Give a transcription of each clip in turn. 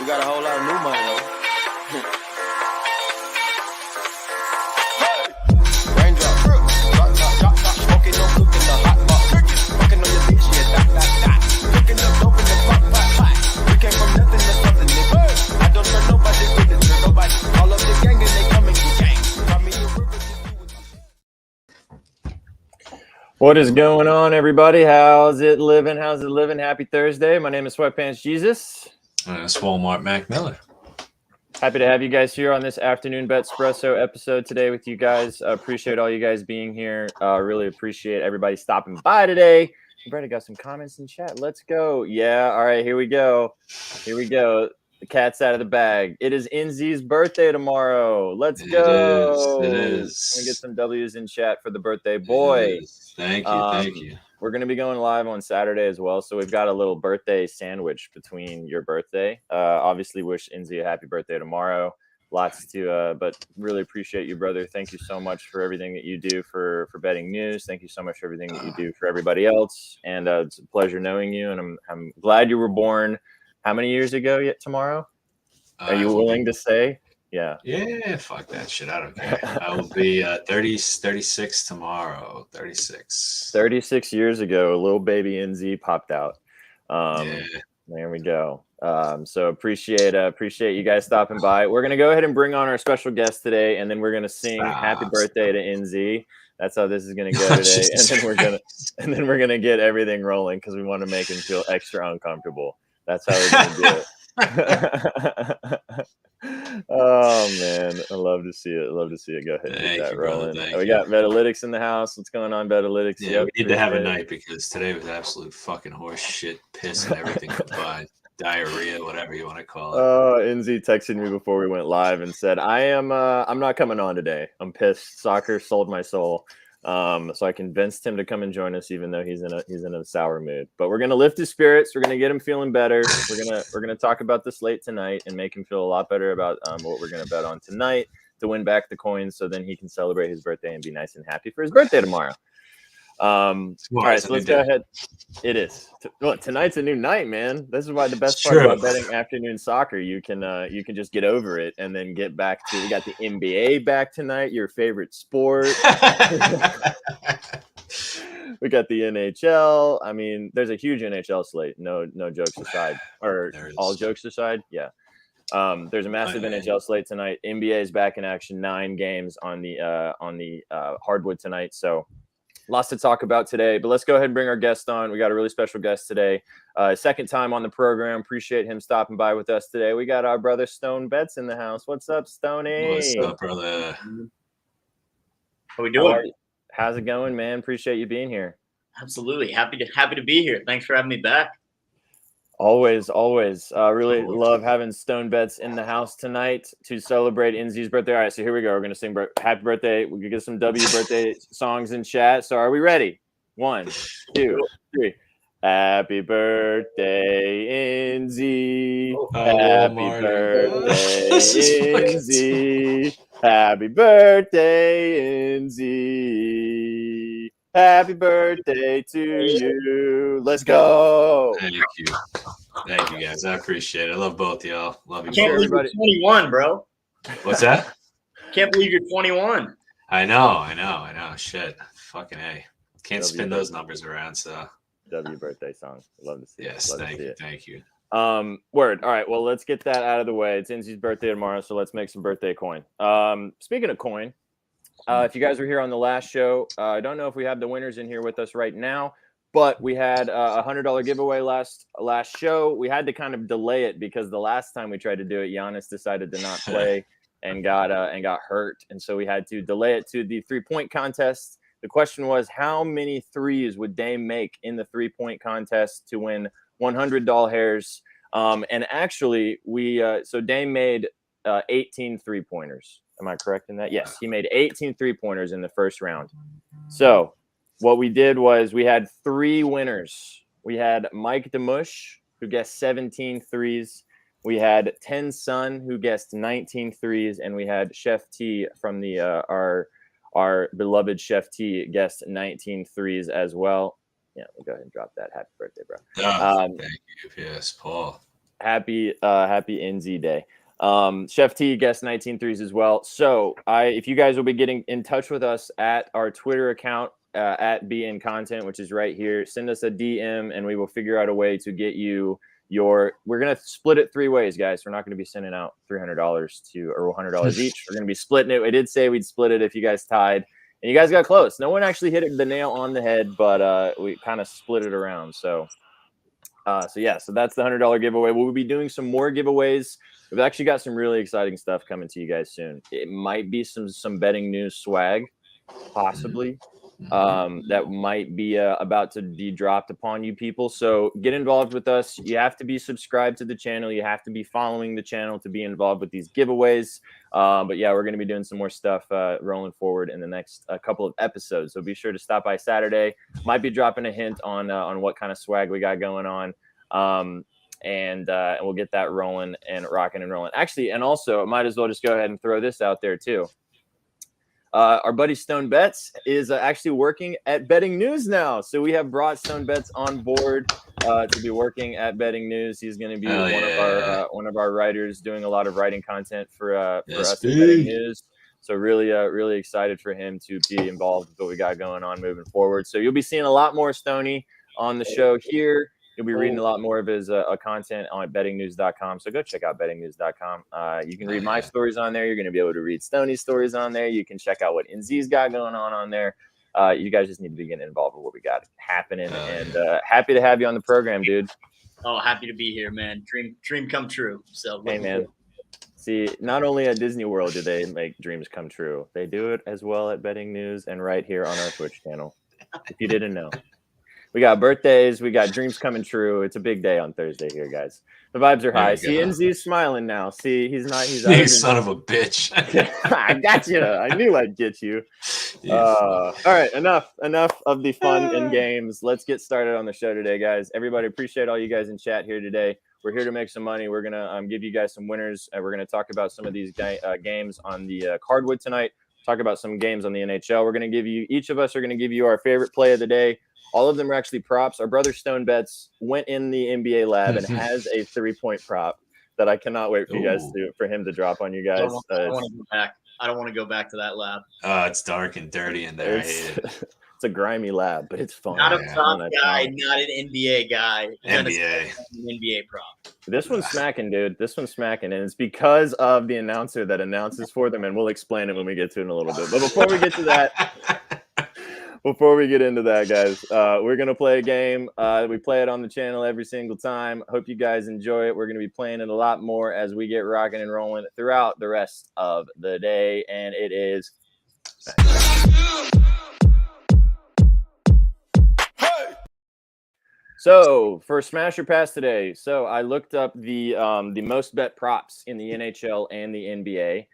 got a whole lot of new money, though. Raindrop, drop, smoking, no cooking, the hot pot. Fucking on your bitch, yeah, cooking up dope in the pot. We came from nothing to something, nigga. I don't trust nobody with it, to nobody. All of the gang and they coming to gang. Got me a river to do with. What is going on, everybody? How's it living? Happy Thursday. My name is Sweatpants Jesus. It's Walmart Mac Miller. Happy to have you guys here on this afternoon BETSPRESSO episode today with you guys. Appreciate all you guys being here. Really appreciate everybody stopping by today. We already got some comments in chat. Let's go. Yeah. All right. Here we go. The cat's out of the bag. It is NZ's birthday tomorrow. Let's go. It is. Let me get some W's in chat for the birthday boy. Thank you. We're going to be going live on Saturday as well. So we've got a little birthday sandwich between your birthday. Obviously wish NZ a happy birthday tomorrow. Lots to, but really appreciate you, brother. Thank you so much for everything that you do for betting news. Thank you so much for everything that you do for everybody else. And it's a pleasure knowing you. And I'm glad you were born. How many years ago yet tomorrow? Are you willing to say? Yeah. Yeah, fuck that shit. I don't care. I will be 36 tomorrow. 36. 36 years ago, little baby NZ popped out. Yeah. There we go. So appreciate you guys stopping by. We're going to go ahead and bring on our special guest today, and then we're going to sing happy birthday to NZ. That's how this is going to go today. And then we're going to get everything rolling because we want to make him feel extra uncomfortable. That's how we're going to do it. Oh man, I love to see it. Go ahead and get that rolling. We got Betalytics in the house. What's going on, Betalytics? Yeah, we need to have a night because today was absolute fucking horse shit, piss, and everything combined. Diarrhea, whatever you want to call it. NZ texted me before we went live and said, I'm not coming on today. I'm pissed. Soccer sold my soul. So I convinced him to come and join us, even though he's in a sour mood. But we're gonna lift his spirits. We're gonna get him feeling better. We're gonna talk about the slate tonight and make him feel a lot better about what we're gonna bet on tonight to win back the coins, so then he can celebrate his birthday and be nice and happy for his birthday tomorrow. All right, so let's go ahead. It is. Look, tonight's a new night, man. This is why the best part about betting afternoon soccer, you can just get over it and then get back to. We got the NBA back tonight, your favorite sport. We got the NHL. I mean, there's a huge NHL slate. No jokes aside, or all jokes aside. Yeah. There's a massive NHL slate tonight. NBA is back in action. 9 games on the hardwood tonight. So. Lots to talk about today, but let's go ahead and bring our guest on. We got a really special guest today. Second time on the program. Appreciate him stopping by with us today. We got our brother Stone Betts in the house. What's up, Stoney? What's up, brother? How we doing? How's it going, man? Appreciate you being here. Absolutely. Happy to be here. Thanks for having me back. Always. Really love having Stone Betts in the house tonight to celebrate NZ's birthday. All right, so here we go. We're going to sing happy birthday. We can get some birthday songs in chat. So are we ready? 1, 2, 3. Happy birthday, NZ. Happy birthday, NZ. Happy birthday, NZ. Happy birthday to you. Let's go. Thank you, guys. I appreciate it. I love both y'all. Love you. Can't believe you're 21, bro. What's that? Can't believe you're 21. I know. Shit. Fucking A. Can't spin those numbers around, so. W birthday song. Love to see it. Yes, thank you. Word. All right, well, let's get that out of the way. It's NZ's birthday tomorrow, so let's make some birthday coin. Speaking of coin, if you guys were here on the last show, I don't know if we have the winners in here with us right now, but we had a $100 giveaway last show. We had to kind of delay it because the last time we tried to do it, Giannis decided to not play and got hurt, and so we had to delay it to the 3-point contest. The question was, how many threes would Dame make in the 3-point contest to win $100 hairs? And actually, so Dame made 18 3-pointers. Am I correct in that? Yes, he made 18 3-pointers in the first round. So what we did was we had 3 winners. We had Mike DeMush, who guessed 17 threes. We had 10 Sun, who guessed 19 threes. And we had Chef T from the our beloved Chef T guessed 19 threes as well. Yeah, we'll go ahead and drop that. Happy birthday, bro. Thank you. Yes, Paul. happy NZ Day. Chef T guessed 19 threes as well. So if you guys will be getting in touch with us at our Twitter account at BN Content, which is right here, send us a DM and we will figure out a way to get you we're going to split it 3 ways, guys. We're not going to be sending out $300 or $100 each. We're going to be splitting it. I did say we'd split it if you guys tied, and you guys got close. No one actually hit the nail on the head, but we kind of split it around. So that's the $100 giveaway. We'll be doing some more giveaways. We've actually got some really exciting stuff coming to you guys soon. It might be some betting news swag, possibly. That might be about to be dropped upon you people. So get involved with us. You have to be subscribed to the channel. You have to be following the channel to be involved with these giveaways. But yeah, we're going to be doing some more stuff rolling forward in the next couple of episodes. So be sure to stop by Saturday. Might be dropping a hint on what kind of swag we got going on. And we'll get that rolling and rocking and rolling. Actually, and also, I might as well just go ahead and throw this out there too. Our buddy Stone Bets is actually working at Betting News now. So we have brought Stone Bets on board to be working at Betting News. He's going to be one of our writers, doing a lot of writing content for us at Betting News. So really excited for him to be involved with what we got going on moving forward. So you'll be seeing a lot more Stoney on the show here. You'll be reading a lot more of his content on bettingnews.com. So go check out bettingnews.com. You can read my stories on there. You're going to be able to read Stoney's stories on there. You can check out what NZ's got going on there. You guys just need to be getting involved with what we got happening. Happy to have you on the program, dude. Oh, happy to be here, man. Dream come true. So hey, man. See, not only at Disney World do they make dreams come true, they do it as well at Betting News and right here on our Twitch channel. If you didn't know. We got birthdays. We got dreams coming true. It's a big day on Thursday here, guys. The vibes are high. See, NZ's smiling now. See, he's not. He's you son of a bitch. I got you. I knew I'd get you. All right, enough of the fun and games. Let's get started on the show today, guys. Everybody, appreciate all you guys in chat here today. We're here to make some money. We're gonna give you guys some winners, and we're gonna talk about some of these games on the cardwood tonight. Talk about some games on the NHL. We're gonna give you, each of us are gonna give you our favorite play of the day. All of them are actually props. Our brother Stone Bets went in the NBA lab and has a 3-point prop that I cannot wait for you guys for him to drop on you guys. I don't want to go back. I don't want to go back to that lab. It's dark and dirty in there. I hate it. It's a grimy lab, but it's fun. Not a prop guy, not an NBA guy. NBA. An NBA prop. This one's smacking, dude. This one's smacking, and it's because of the announcer that announces for them, and we'll explain it when we get to it in a little bit. But before we get to that. Before we get into that, guys, we're going to play a game. We play it on the channel every single time. Hope you guys enjoy it. We're going to be playing it a lot more as we get rocking and rolling throughout the rest of the day. And it is... So for Smash or Pass today, so I looked up the most bet props in the NHL and the NBA.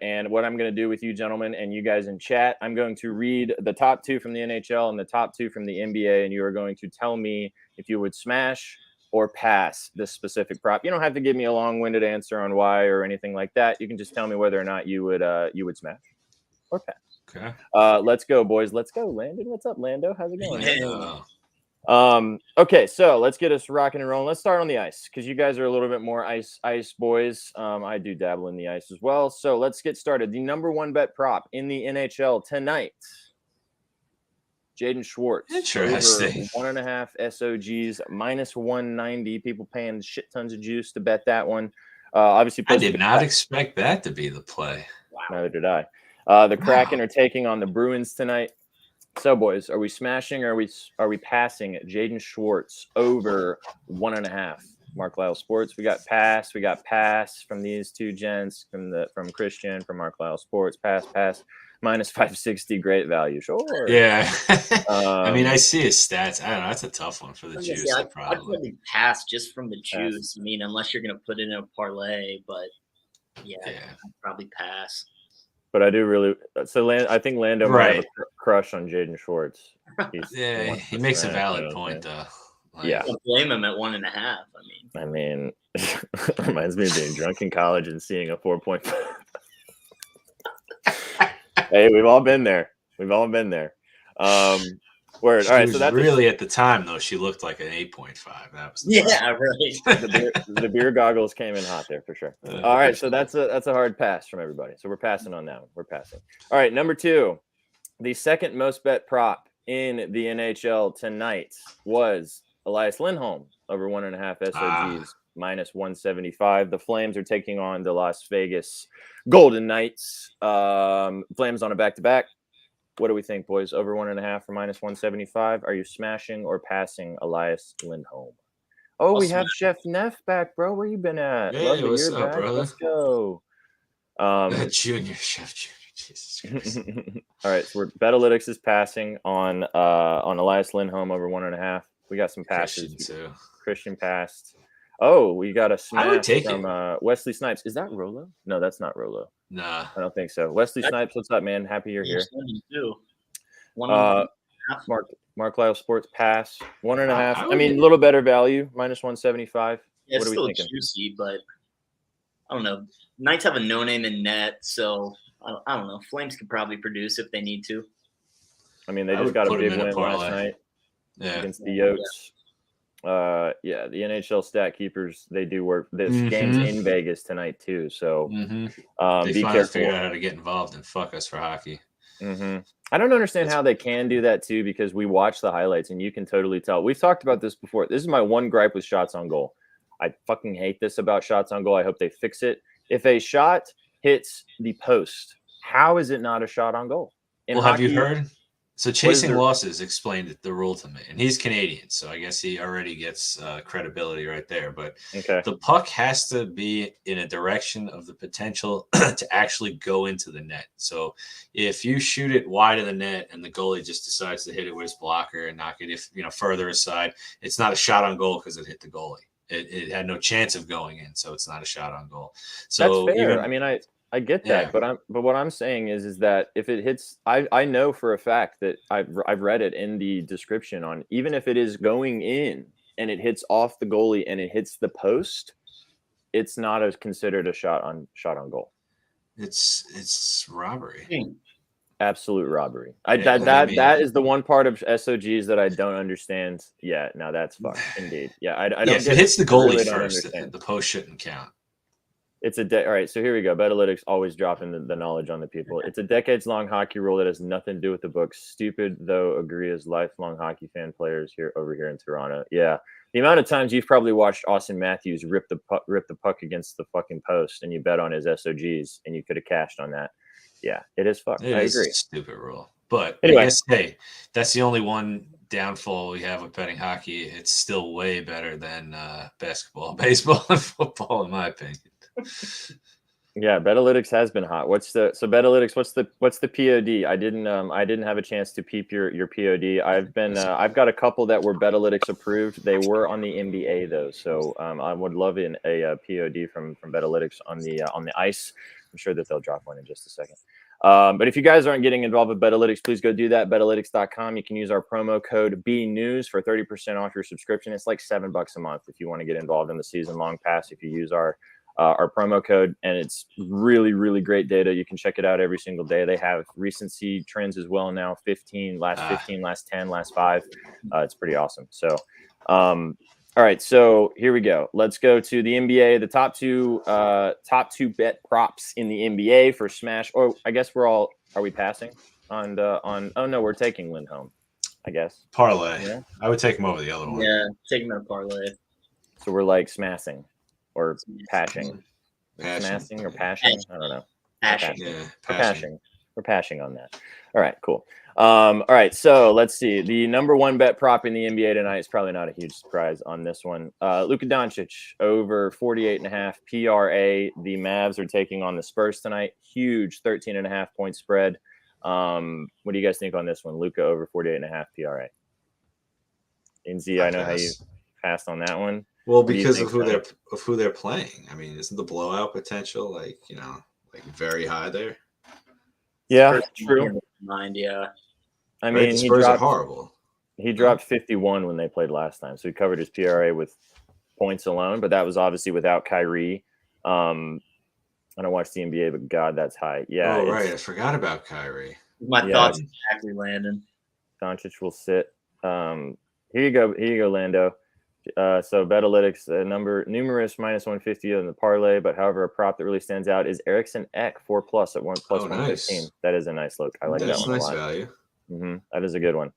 And what I'm going to do with you gentlemen and you guys in chat, I'm going to read the top 2 from the NHL and the top 2 from the NBA, and you are going to tell me if you would smash or pass this specific prop. You don't have to give me a long-winded answer on why or anything like that. You can just tell me whether or not you would smash or pass. Okay. Let's go, boys. Let's go, Landon. What's up, Lando? How's it going? Yeah. Okay, so let's get us rocking and rolling. Let's start on the ice because you guys are a little bit more ice boys. I do dabble in the ice as well. So let's get started. The number 1 bet prop in the NHL tonight, Jaden Schwartz. Interesting. Over 1.5 SOGs, minus 190. People paying shit tons of juice to bet that one. Obviously, I did not expect that to be the play. Wow. Neither did I. The Kraken are taking on the Bruins tonight. So, boys, are we smashing or are we passing Jaden Schwartz over 1.5? Mark Lyle Sports. We got pass from these two gents, from Christian, from Mark Lyle Sports. Pass. Minus 560, great value. Sure. Yeah. I mean, I see his stats. I don't know. That's a tough one for the juice. Yeah, I'd probably pass just from the juice. I mean, unless you're going to put in a parlay, but yeah. I'd probably pass. But I do really – so I think Lando might have a crush on Jaden Schwartz. He makes a valid point, though. Like, I don't blame him at 1.5. I mean, reminds me of being drunk in college and seeing a 4.5. Hey, we've all been there. Word. All right, so that's really at the time though. She looked like an 8.5. That was right. the beer goggles came in hot there for sure. All right, so that's a hard pass from everybody. So we're passing on that one. We're passing. All right, number 2, the second most bet prop in the NHL tonight was Elias Lindholm over 1.5 SOGs minus 175. The Flames are taking on the Las Vegas Golden Knights. Flames on a back-to-back. What do we think, boys? Over 1.5 for minus 175. Are you smashing or passing Elias Lindholm? Oh, we have Chef Neff back, bro. Where you been at? Hey, Love that what's you're up, back. brother? Let's go. Junior Chef Junior. Jesus Christ. All right, so Betalytics is passing on Elias Lindholm over 1.5. We got some passes. Christian passed. Oh, we got a smash from Wesley Snipes. Is that Rolo? No, that's not Rolo. Nah, I don't think so. Wesley Snipes, what's up, man? Happy you're here. Mark Lyle Sports pass 1.5. I mean, a little better value, minus 175. Yeah, what are we still thinking? Juicy, but I don't know. Knights have a no name in net, so I don't know. Flames could probably produce if they need to. I mean, they just got a big win last night against the Yotes. The NHL stat keepers, they do work. This game's in Vegas tonight too, so they be finally careful. figured out how to get involved and fuck us for hockey. I don't understand how they can do that too, because we watch the highlights and you can totally tell. We've talked about this before. This is my one gripe with shots on goal. I fucking hate this about shots on goal. I hope they fix it. If a shot hits the post, how is it not a shot on goal? Have you heard? So Chasing Losses explained the rule to me, and he's Canadian, so I guess he already gets credibility right there. But the puck has to be in a direction of the potential to actually go into the net. So if you shoot it wide of the net and the goalie just decides to hit it with his blocker and knock it further aside, it's not a shot on goal because it hit the goalie. It had no chance of going in, so it's not a shot on goal. So that's fair. I mean, I get that, but what I'm saying is that if it hits, I know for a fact that I've read it in the description on, even if it is going in and it hits off the goalie and it hits the post, it's not considered a shot on goal. It's robbery. Absolute robbery. That is the one part of SOGs that I don't understand. Yeah, now that's fucked. Indeed. Yeah, I don't. If it hits the goalie first, the post shouldn't count. It's all right, so here we go. Betalytics always dropping the knowledge on the people. It's a decades-long hockey rule that has nothing to do with the books. Stupid, though, agree as lifelong hockey fan players over here in Toronto. Yeah, the amount of times you've probably watched Austin Matthews rip the puck against the fucking post, and you bet on his SOGs, and you could have cashed on that. Yeah, it is fucked. I agree. It's a stupid rule, but anyway, I guess that's the only one downfall we have with betting hockey. It's still way better than basketball, baseball, and football, in my opinion. Yeah, Betalytics has been hot. Betalytics, what's the POD? I didn't have a chance to peep your POD. I've got a couple that were Betalytics approved. They were on the NBA though, so I would love a POD from Betalytics on the ice. I'm sure that they'll drop one in just a second. But if you guys aren't getting involved with Betalytics, please go do that. Betalytics.com. You can use our promo code BNews for 30% off your subscription. It's like $7 a month if you want to get involved in the season-long pass. If you use our promo code, and it's really, really great data. You can check it out every single day. They have recency trends as well now. 15, last 10, last 5. It's pretty awesome. So, all right. So here we go. Let's go to the NBA. The top two bet props in the NBA for Smash. Oh, I guess are we passing on? Oh no, we're taking Lindholm, I guess. Parlay. Yeah. I would take him over the other one. Yeah, take him at parlay. So we're like smashing. Or pashing. Smashing or pashing? I don't know. Pashing. Yeah, We're pashing on that. All right, cool. All right, so let's see. The number one bet prop in the NBA tonight is probably not a huge surprise on this one. Luka Doncic over 48.5 PRA. The Mavs are taking on the Spurs tonight. Huge 13.5 point spread. What do you guys think on this one? Luka over 48.5 PRA. Inzi, I know how you passed on that one. Well, because of who they're playing. I mean, isn't the blowout potential like very high there? Yeah, true. Yeah. I mean, the Spurs are horrible. He dropped 51 when they played last time, so he covered his PRA with points alone. But that was obviously without Kyrie. I don't watch the NBA, but God, that's high. Yeah. Oh, right. I forgot about Kyrie. My thoughts exactly, Landon. Doncic will sit. Here you go, Lando. So Betalytics, numerous minus 150 on the parlay, but however, a prop that really stands out is Erickson Ek 4+ at 1+115. Nice. That is a nice look. I like that one nice a lot. Value. That is a good one.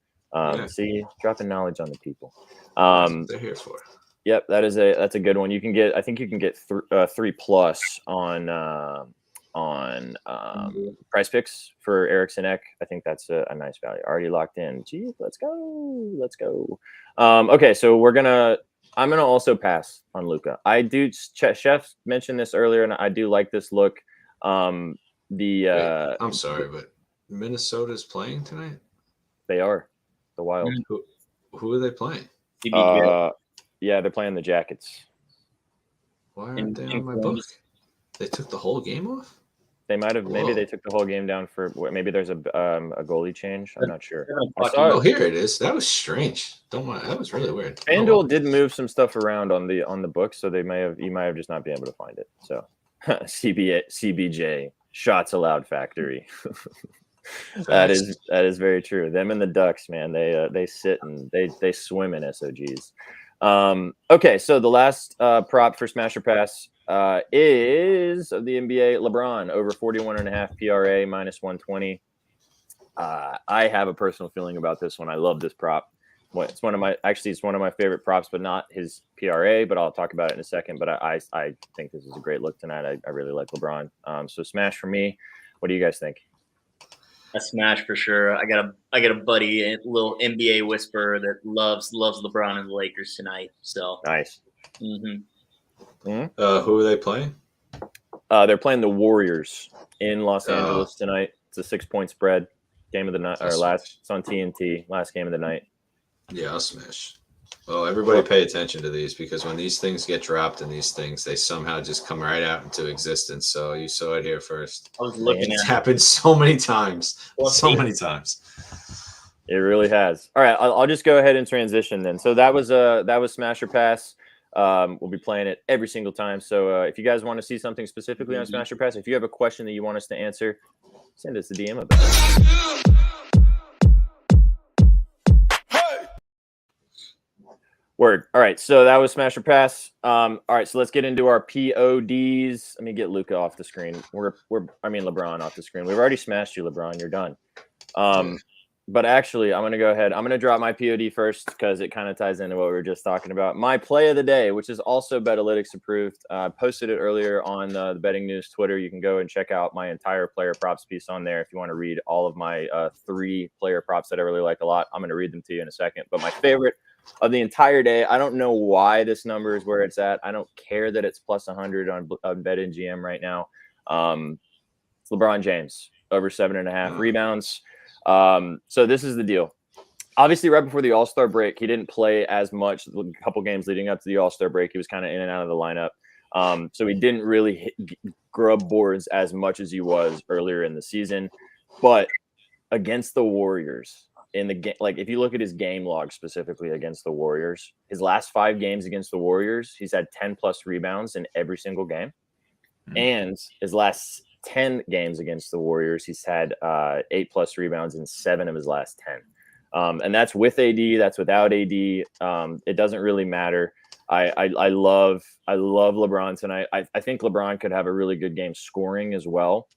See, dropping knowledge on the people. That's what they're here for. Yep, that's a good one. I think you can get 3+ on Price Picks for Erickson Ek. I think that's a nice value. Already locked in. Gee, let's go. Okay, so I'm gonna also pass on Luka. I do. Chef mentioned this earlier, and I do like this look. I'm sorry, but Minnesota's playing tonight. They are the Wild. Who are they playing? Yeah, they're playing the Jackets. Why aren't they on my book? They took the whole game off? They might have. Maybe they took the whole game down for. Maybe there's a goalie change. I'm not sure. Here it is. That was strange. Don't mind. That was really weird. FanDuel did move some stuff around on the book, so you might have just not been able to find it. So CBJ shots allowed factory. That is very true. Them and the Ducks, man. They sit and they swim in SOGs. Okay, so the last prop for Smash or Pass is of the NBA, LeBron over 41.5 PRA minus 120. I have a personal feeling about this one. I love this prop. It's one of my favorite props, but not his PRA. But I'll talk about it in a second. But I think this is a great look tonight. I really like LeBron. So smash for me. What do you guys think? A smash for sure. I got a buddy, a little NBA whisperer that loves LeBron and the Lakers tonight. So nice. Who are they playing? They're playing the Warriors in Los Angeles tonight. It's a 6-point spread. Game of the night, it's on TNT. Last game of the night. Yeah, I'll smash. Well, everybody pay attention to these because when these things get dropped in these things, they somehow just come right out into existence. So you saw it here first. I was looking at it. It's happened so many times. Many times. It really has. All right, I'll just go ahead and transition then. So that was Smash or Pass. We'll be playing it every single time. So if you guys want to see something specifically on Smash or Pass, if you have a question that you want us to answer, send us a DM about it. Word. All right, so that was Smash or Pass. All right, so let's get into our PODs. Let me get Luka off the screen. LeBron off the screen. We've already smashed you, LeBron. You're done. But actually, I'm going to go ahead. I'm going to drop my POD first because it kind of ties into what we were just talking about. My play of the day, which is also Betalytics approved. I posted it earlier on the Betting News Twitter. You can go and check out my entire player props piece on there if you want to read all of my 3 player props that I really like a lot. I'm going to read them to you in a second. But my favorite of the entire day, I don't know why this number is where it's at. I don't care that it's plus 100 on BetMGM right now. It's LeBron James over 7.5 rebounds. So this is the deal. Obviously, right before the All-Star break, he didn't play as much. A couple games leading up to the All-Star break, he was kind of in and out of the lineup. So he didn't really grub boards as much as he was earlier in the season. But against the Warriors in the game, like if you look at his game log specifically against the Warriors, his last 5 games against the Warriors, he's had 10+ rebounds in every single game. And his last 10 games against the Warriors, he's had 8+ rebounds in 7 of his last 10. And that's with AD, that's without AD. It doesn't really matter. I love LeBron tonight. I think LeBron could have a really good game scoring as well,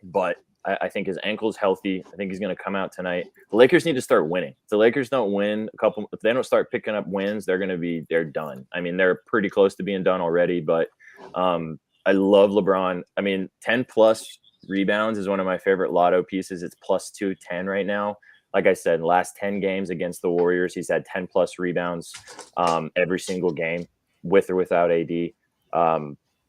but I think his ankle's healthy. I think he's going to come out tonight. The Lakers need to start winning. If the Lakers don't win if they don't start picking up wins, they're done. I mean, they're pretty close to being done already, but I love LeBron. I mean, 10+ rebounds is one of my favorite lotto pieces. It's plus 210 right now. Like I said, last 10 games against the Warriors, he's had 10+ rebounds every single game with or without AD.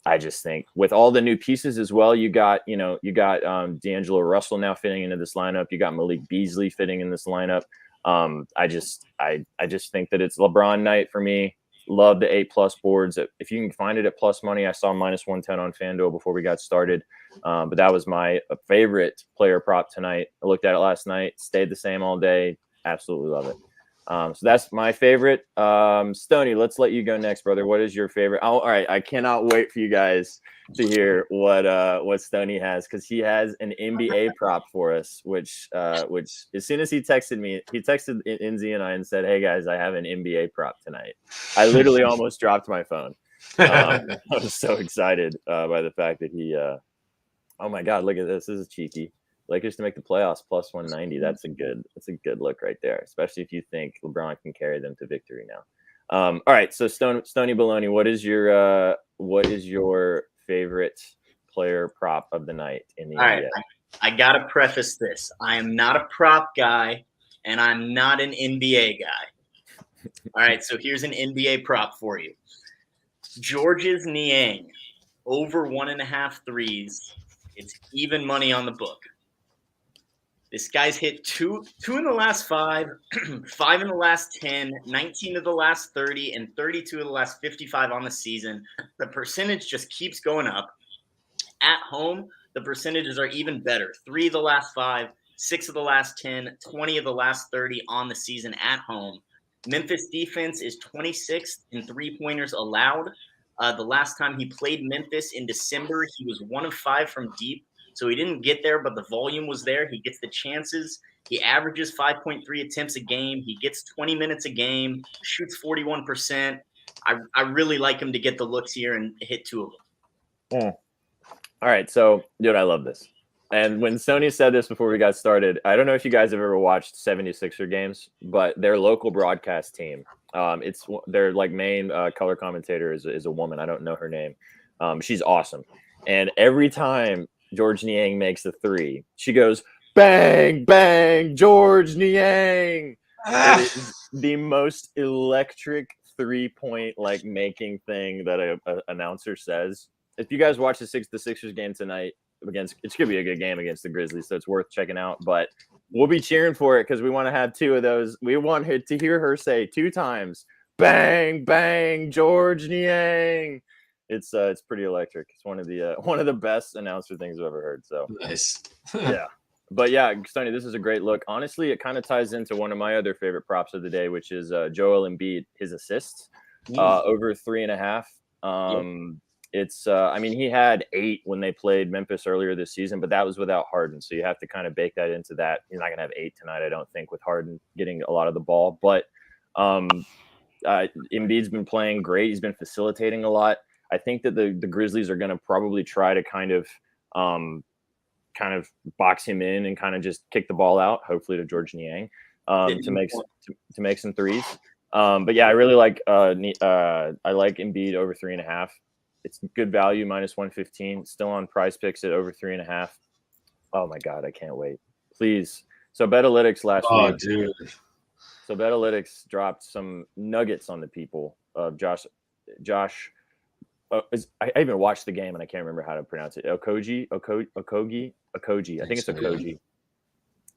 I just think with all the new pieces as well, you got D'Angelo Russell now fitting into this lineup. You got Malik Beasley fitting in this lineup. I just think that it's LeBron night for me. Love the 8+ boards. If you can find it at plus money, I saw minus 110 on FanDuel before we got started. But that was my favorite player prop tonight. I looked at it last night, stayed the same all day. Absolutely love it. So that's my favorite. Stoney, let's let you go next, brother. What is your favorite? All right, I cannot wait for you guys to hear what Stoney has, because he has an NBA prop for us, which as soon as he texted Inzi and I and said, "Hey guys, I have an NBA prop tonight," I literally almost dropped my phone. I was so excited by the fact that he. Oh my God! Look at this. This is cheeky. Lakers to make the playoffs plus 190. That's a good look right there, especially if you think LeBron can carry them to victory now. All right, so Stony Baloney, what is your favorite player prop of the night in the NBA? All right, I gotta preface this. I am not a prop guy, and I'm not an NBA guy. All right, so here's an NBA prop for you. Georges Niang over 1.5 threes. It's even money on the book. This guy's hit two in the last 5, 5 in the last 10, 19 of the last 30, and 32 of the last 55 on the season. The percentage just keeps going up. At home, the percentages are even better. 3 of the last 5, 6 of the last 10, 20 of the last 30 on the season at home. Memphis defense is 26th in three-pointers allowed. The last time he played Memphis in December, he was 1 of 5 from deep. So he didn't get there, but the volume was there. He gets the chances. He averages 5.3 attempts a game. He gets 20 minutes a game, shoots 41%. I really like him to get the looks here and hit 2 of them. All right, so, dude, I love this. And when Sony said this before we got started, I don't know if you guys have ever watched 76er games, but their local broadcast team, it's their like main color commentator is a woman. I don't know her name. She's awesome. And every time George Niang makes a 3, she goes, "Bang, bang, George Niang." It is the most electric 3-point like making thing that a announcer says. If you guys watch the Sixers game tonight it's gonna be a good game against the Grizzlies, so it's worth checking out. But we'll be cheering for it because we want to have 2 of those. We want to hear her say 2 times, "Bang, bang, George Niang." It's pretty electric. It's one of the best announcer things I've ever heard. So nice. Yeah. But yeah, Stoney, this is a great look. Honestly, it kind of ties into one of my other favorite props of the day, which is Joel Embiid, his assists over 3.5. It's I mean, he had 8 when they played Memphis earlier this season, but that was without Harden. So you have to kind of bake that into that. He's not gonna have 8 tonight, I don't think, with Harden getting a lot of the ball. But Embiid's been playing great. He's been facilitating a lot. I think that the Grizzlies are gonna probably try to kind of box him in and kind of just kick the ball out, hopefully to George Niang, to make some threes. But yeah, I really like I like Embiid over 3.5. It's good value, minus 115. Still on Prize Picks at over 3.5. Oh my God, I can't wait. Please. So Betalytics last week. Dude. So Betalytics dropped some nuggets on the people of Josh. I even watched the game and I can't remember how to pronounce it. Okogie. I think it's Okogie.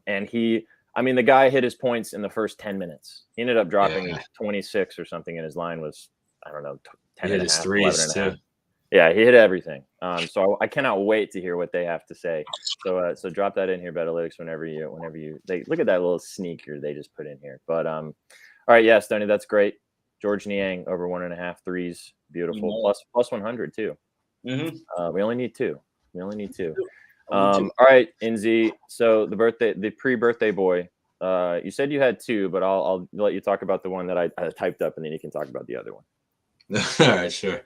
And the guy hit his points in the first 10 minutes. He ended up dropping 26 or something, and his line was, I don't know, 10 and a half, 11 and a half. Yeah, he hit everything. So I cannot wait to hear what they have to say. So drop that in here, Betalytics, whenever you they look at that little sneaker they just put in here. But all right, yeah, Stoney, that's great. George Niang over 1.5 threes, beautiful. Plus 100 too. Mm-hmm. We only need two. All right, Inzi. So the pre-birthday boy. You said you had 2, but I'll let you talk about the one that I typed up, and then you can talk about the other one. All right, sure.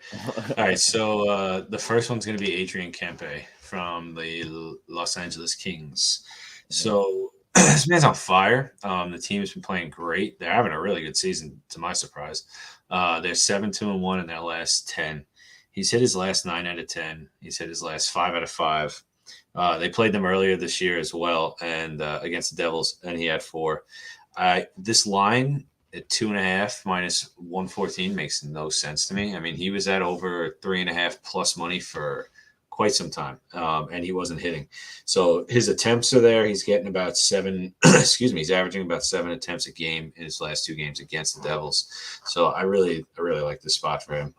All right, so the first one's going to be Adrian Kempe from the Los Angeles Kings. So this man's on fire. The team has been playing great. They're having a really good season, to my surprise. They're 7-2-1 in their last 10. He's hit his last 9 out of 10. He's hit his last 5 out of 5. They played them earlier this year as well, and against the Devils, and he had 4. This line at 2.5 minus 114 makes no sense to me. I mean, he was at over 3.5 plus money for quite some time, and he wasn't hitting. So his attempts are there. He's getting about 7. He's averaging about 7 attempts a game in his last 2 games against the Devils. So I really like this spot for him.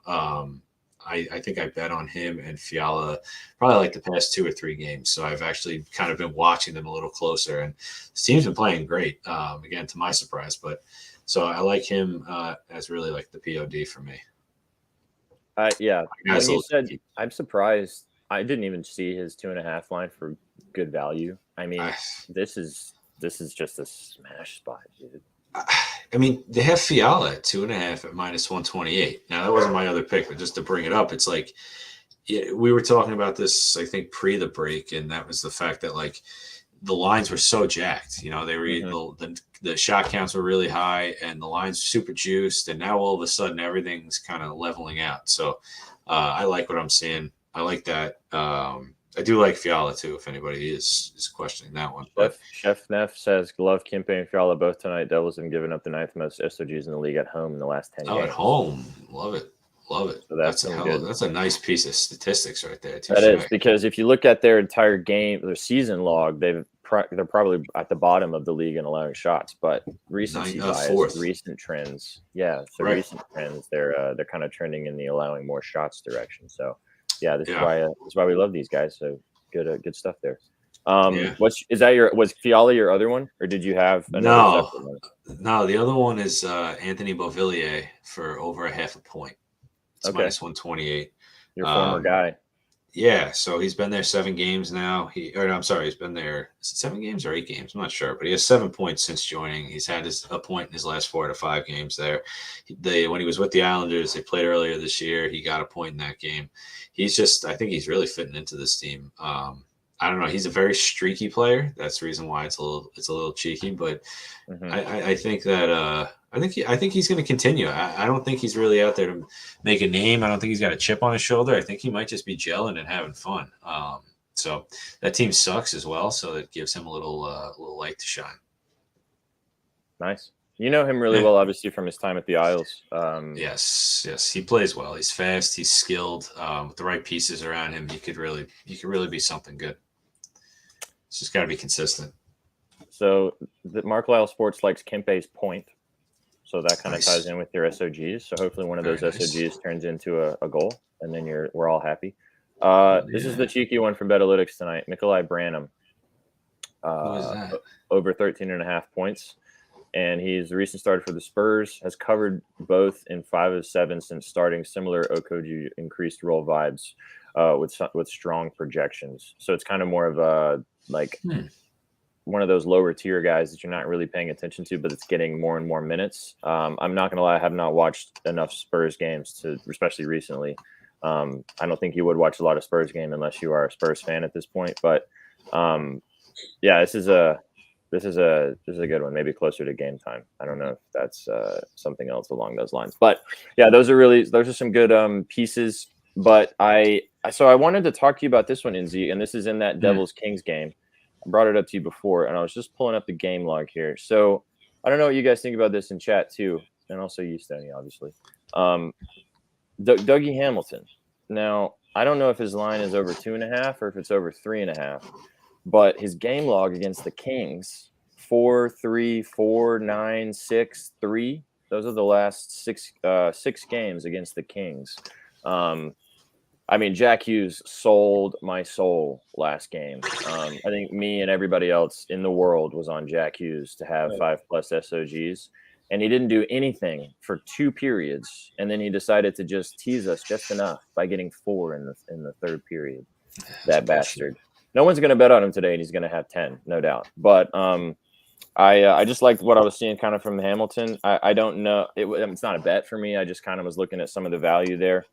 I think I bet on him and Fiala probably like the past 2 or 3 games. So I've actually kind of been watching them a little closer, and this team's been playing great. Again, to my surprise, but So I like him as really like the POD for me. Yeah. When you said, I'm surprised. I didn't even see his 2.5 line for good value. I mean, this is just a smash spot, dude. I mean, they have Fiala at 2.5 at -128. Now that wasn't my other pick, but just to bring it up, it's like we were talking about this, I think, pre the break, and that was the fact that like the lines were so jacked. You know, they were the shot counts were really high, and the lines super juiced, and now all of a sudden everything's kind of leveling out. So I like what I'm seeing. I like that. I do like Fiala too. If anybody is questioning that one, Chef Neff says Glove, Kempe, and Fiala both tonight. Devils have given up the 9th most SOGs in the league at home in the last 10 games. At home, love it. Love it. So that's a nice piece of statistics right there. That is, because if you look at their entire game, their season log, they're probably at the bottom of the league in allowing shots, but recency bias, recent trends, recent trends, they're kind of trending in the allowing more shots direction. So this is why we love these guys. So good stuff there. Was Fiala your other one, or did you have another separate one? No, the other one is Anthony Beauvillier for over 0.5 point. It's -128. Your former guy. Yeah, so he's been there 7 games now. He's been there 7 games or 8 games. I'm not sure, but he has 7 points since joining. He's had a point in his last 4 to 5 games there. When he was with the Islanders, they played earlier this year. He got a point in that game. I think he's really fitting into this team. I don't know. He's a very streaky player. That's the reason why it's a little cheeky. But I think that I think he's going to continue. I don't think he's really out there to make a name. I don't think he's got a chip on his shoulder. I think he might just be gelling and having fun. So that team sucks as well. So it gives him a little light to shine. Nice. You know him really well, obviously, from his time at the Isles. Yes, he plays well. He's fast. He's skilled. With the right pieces around him, he could really be something good. It's just got to be consistent. So the Mark Lyle Sports likes Kempe's point. So that kind of ties in with your SOGs. So hopefully one of those SOGs turns into a goal, and then we're all happy. This is the cheeky one from Betalytics tonight. Nikolai Branham. Who is that? Over 13.5 points. And he's the recent starter for the Spurs, has covered both in 5 of 7 since starting, similar Okoji increased role vibes with strong projections. So it's kind of more of a one of those lower tier guys that you're not really paying attention to, but it's getting more and more minutes. I'm not going to lie, I have not watched enough Spurs games especially recently. I don't think you would watch a lot of Spurs game unless you are a Spurs fan at this point. But this is a good one, maybe closer to game time. I don't know if that's something else along those lines. But yeah, those are some good pieces. But I wanted to talk to you about this one, Inzi, and this is in that Devils Kings game. I brought it up to you before, and I was just pulling up the game log here. So I don't know what you guys think about this in chat too, and also you, Stoney, obviously. Dougie Hamilton. Now, I don't know if his line is over 2.5 or if it's over 3.5, but his game log against the Kings, 4-3, 4-9, 6-3. Those are the last six games against the Kings. I mean, Jack Hughes sold my soul last game. I think me and everybody else in the world was on Jack Hughes to have 5+ SOGs, and he didn't do anything for 2 periods, and then he decided to just tease us just enough by getting 4 in the third period. That bastard. No one's going to bet on him today, and he's going to have 10, no doubt. But I just liked what I was seeing kind of from Hamilton. I don't know. It's not a bet for me. I just kind of was looking at some of the value there.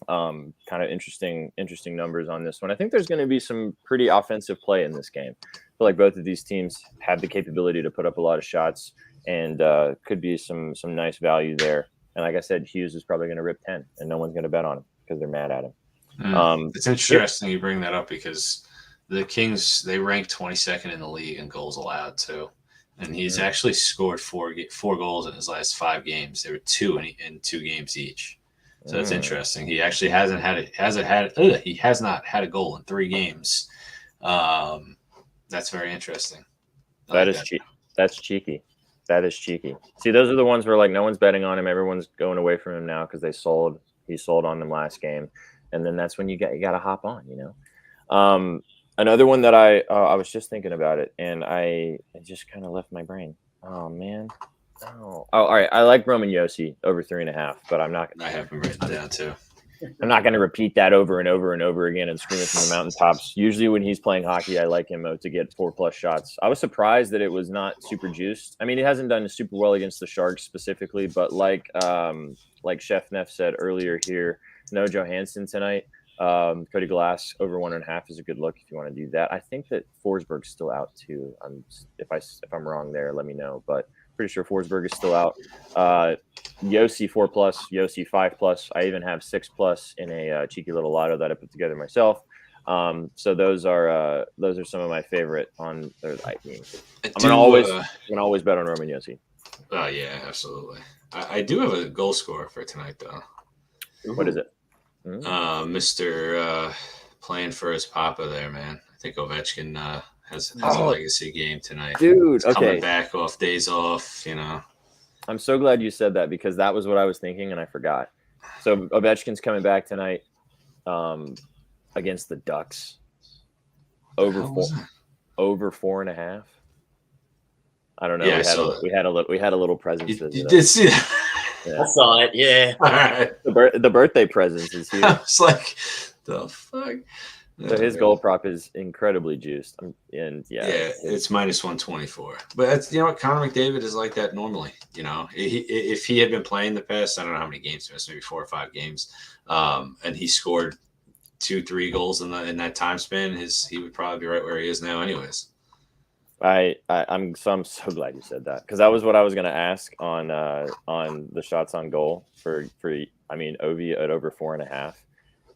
Kind of interesting numbers on this one. I think there's going to be some pretty offensive play in this game. I feel like both of these teams have the capability to put up a lot of shots, and could be some nice value there. And like I said, Hughes is probably going to rip 10, and no one's going to bet on him because they're mad at him. It's interesting you bring that up because the Kings, they rank 22nd in the league in goals allowed too. And he's actually scored 4 goals in his last 5 games. There were 2 in 2 games each. So that's interesting. He actually he has not had a goal in 3 games. That's very interesting. That's cheeky. That is cheeky. See, those are the ones where like no one's betting on him. Everyone's going away from him now because he sold on them last game. And then that's when you got to hop on, you know. Another one that I was just thinking about it, and it just kind of left my brain. Oh man, Oh, all right. I like Roman Yossi over 3.5, but I'm not. I have him written down too. I'm not going to repeat that over and over and over again and scream it from the mountaintops. Usually, when he's playing hockey, I like him to get 4+ shots. I was surprised that it was not super juiced. I mean, he hasn't done super well against the Sharks specifically, but like Chef Neff said earlier here, no Johansson tonight. Cody Glass over 1.5 is a good look if you want to do that. I think that Forsberg's still out too. If I'm wrong there, let me know. But pretty sure Forsberg is still out. Yossi 4+, Yossi 5+. I even have 6+ in a cheeky little lotto that I put together myself. So those are some of my favorite on. I'm gonna always bet on Roman Yossi. Oh yeah, absolutely. I do have a goal scorer for tonight though. Ooh. What is it? Mr. Playing for his papa there, man. I think Ovechkin has a legacy game tonight. Dude, he's coming back off days off, you know. I'm so glad you said that because that was what I was thinking and I forgot. So Ovechkin's coming back tonight against the Ducks. Over 4.5. I don't know. Yeah, we had a little presence. You did see that? Yeah. I saw it. Yeah. All right. The birthday presence is here. I was like, the fuck. So his goal prop is incredibly juiced, and it's -124. But that's, you know what, Connor McDavid is like that normally. You know, if he had been playing the past, I don't know how many games he missed, maybe 4 or 5 games, and he scored 2-3 goals in that time span, he would probably be right where he is now, anyways. I'm so glad you said that because that was what I was going to ask on the shots on goal for Ovi at over 4.5.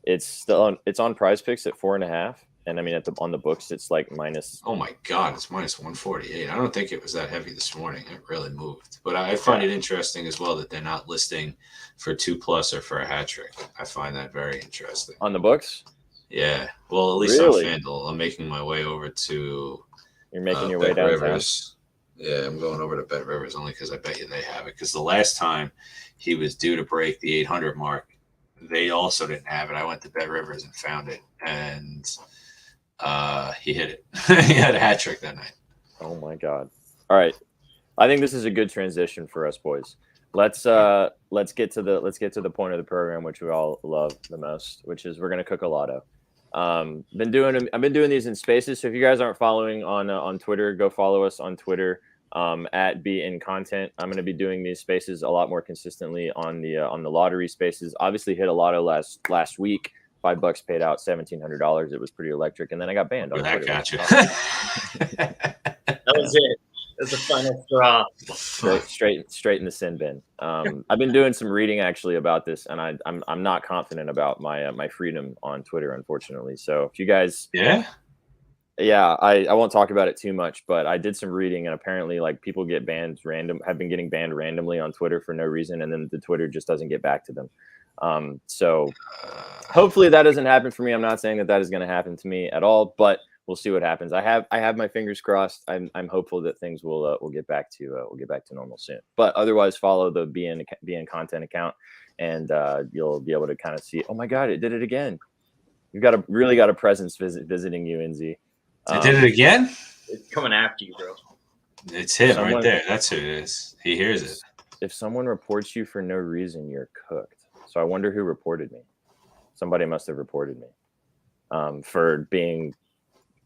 It's on Prize Picks at 4.5, and I mean on the books it's like minus. Oh my God, it's -148. I don't think it was that heavy this morning. It really moved, but I find it interesting as well that they're not listing for 2+ or for a hat trick. I find that very interesting on the books. Yeah, well, at least on FanDuel, I'm making my way over to. You're making your way down. Rivers. Yeah, I'm going over to Bet Rivers only because I bet you they have it. Because the last time he was due to break the 800 mark, they also didn't have it. I went to Bet Rivers and found it, and he hit it. He had a hat trick that night. Oh my God! All right, I think this is a good transition for us boys. Let's get to the point of the program which we all love the most, which is we're gonna cook a lotto. I've been doing these in spaces. So if you guys aren't following on Twitter, go follow us on Twitter at BeinContent. I'm going to be doing these spaces a lot more consistently on the lottery spaces. Obviously hit a lotto last week. $5 paid out $1,700. It was pretty electric, and then I got banned. On that got you. That was it. That's the final straw. Straight in the sin bin. I've been doing some reading actually about this, and I'm not confident about my freedom on Twitter, unfortunately. So if you guys, I won't talk about it too much, but I did some reading, and apparently, like, people have been getting banned randomly on Twitter for no reason, and then the Twitter just doesn't get back to them. So hopefully that doesn't happen for me. I'm not saying that is going to happen to me at all, but we'll see what happens. I have my fingers crossed. I'm hopeful that things will get back to normal soon. But otherwise, follow the BeinContent account, and you'll be able to kind of see. Oh my God, it did it again! You've really got a presence visiting you, NZ. It did it again. It's coming after you, bro. It's him right there. That's who it is. He hears it. If someone reports you for no reason, you're cooked. So I wonder who reported me. Somebody must have reported me for being.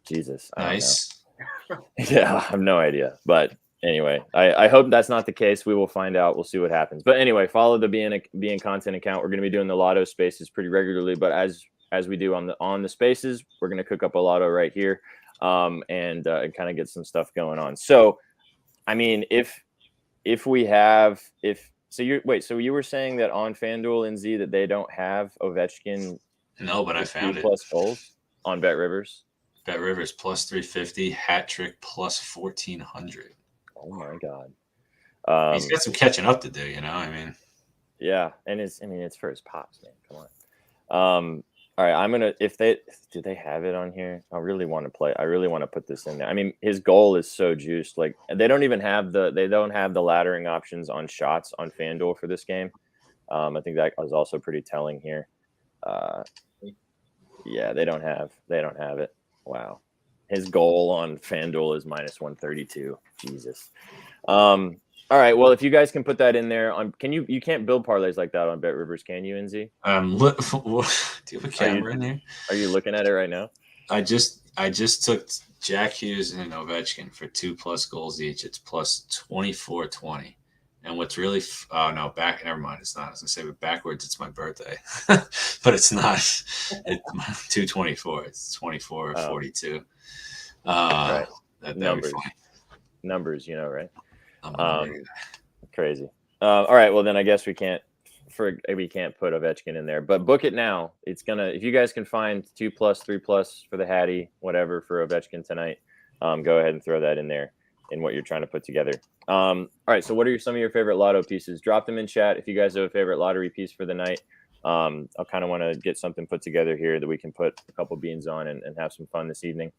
Jesus. Nice. Yeah, I have no idea. But anyway, I hope that's not the case. We will find out. We'll see what happens. But anyway, follow the BeinContent account. We're going to be doing the lotto spaces pretty regularly. But as we do on the spaces, we're going to cook up a lotto right here and kind of get some stuff going on. So, I mean, so you were saying that on FanDuel and Z that they don't have Ovechkin. No, but I found it. Plus goals on Bet Rivers. Bet Rivers +350, hat trick +1400. Oh my God! He's got some catching up to do, you know. I mean, yeah, and it's for his pops, man. Come on. All right, I'm gonna. Do they have it on here? I really want to play. I really want to put this in there. I mean, his goal is so juiced. Like they don't have the laddering options on shots on FanDuel for this game. I think that was also pretty telling here. Yeah, they don't have it. Wow. His goal on FanDuel is -132. Jesus. All All right. Well, if you guys can put that in there on, you can't build parlays like that on Bet Rivers, can you, NZ? Do you have a camera in there? Are you looking at it right now? I just took Jack Hughes and Ovechkin for 2+ goals each. It's plus 24.20. And what's really never mind. It's not. I was gonna say, but backwards, it's my birthday, but it's not. It's 224. It's 24.42. Right. Numbers, right? I'm crazy. All right. Well, then I guess we can't put Ovechkin in there, but book it now. It's if you guys can find 2+, 3+ for the Hattie, whatever for Ovechkin tonight, go ahead and throw that in there in what you're trying to put together. All right. So what are some of your favorite lotto pieces? Drop them in chat. If you guys have a favorite lottery piece for the night, I'll kind of want to get something put together here that we can put a couple beans on and have some fun this evening.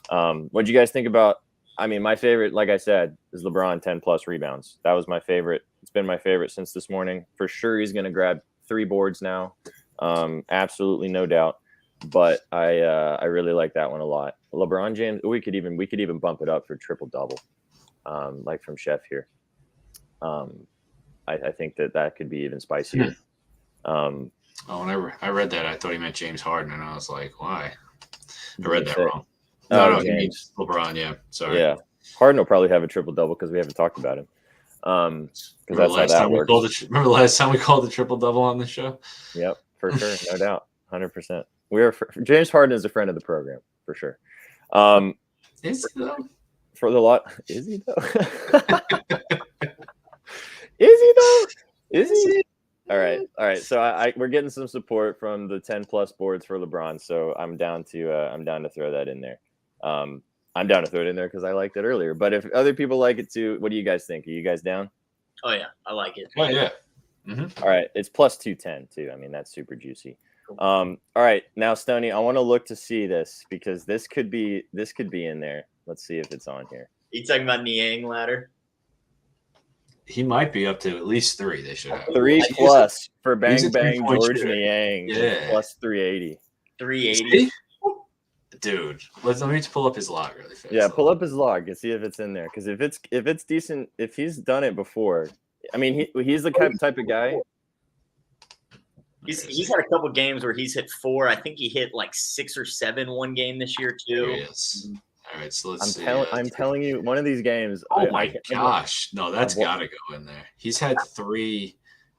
What do you guys think about? I mean, my favorite, like I said, is LeBron 10+ rebounds. That was my favorite. It's been my favorite since this morning. For sure, he's going to grab 3 boards now. Absolutely, no doubt. But I really like that one a lot. LeBron James, we could even bump it up for triple double, like from Chef here. I think that could be even spicier. Whenever I read that, I thought he meant James Harden, and I was like, why? I read that wrong. No, he means LeBron. Yeah, sorry. Yeah, Harden will probably have a triple double because we haven't talked about him. Because that's how that works. Remember the last time we called the triple double on the show? Yep, for sure, no doubt, 100%. James Harden is a friend of the program for sure. Is he though? For the lot, is he though? Is he though? Is he? All right. So we're getting some support from the 10+ boards for LeBron. So I'm down to throw that in there. I'm down to throw it in there because I liked it earlier. But if other people like it too, what do you guys think? Are you guys down? Oh yeah, I like it. Oh yeah. Mm-hmm. All right, it's plus 210 too. I mean, that's super juicy. All right, now Stoney, I want to look to see this because this could be in there. Let's see if it's on here. You talking about Niang ladder? He might be up to at least 3. They should have 3+ for Bang Bang George Niang. Yeah, plus 380. 380. Dude, let me just pull up his log really fast. Yeah, pull up his log and see if it's in there. Because if it's decent, if he's done it before, I mean, he's the type of guy. He's had a couple games where he's hit 4. I think he hit like 6 or 7 one game this year too. Yes. All right, so let's see. I'm telling you, one of these games. Oh my gosh, no, that's got to go in there. He's had 3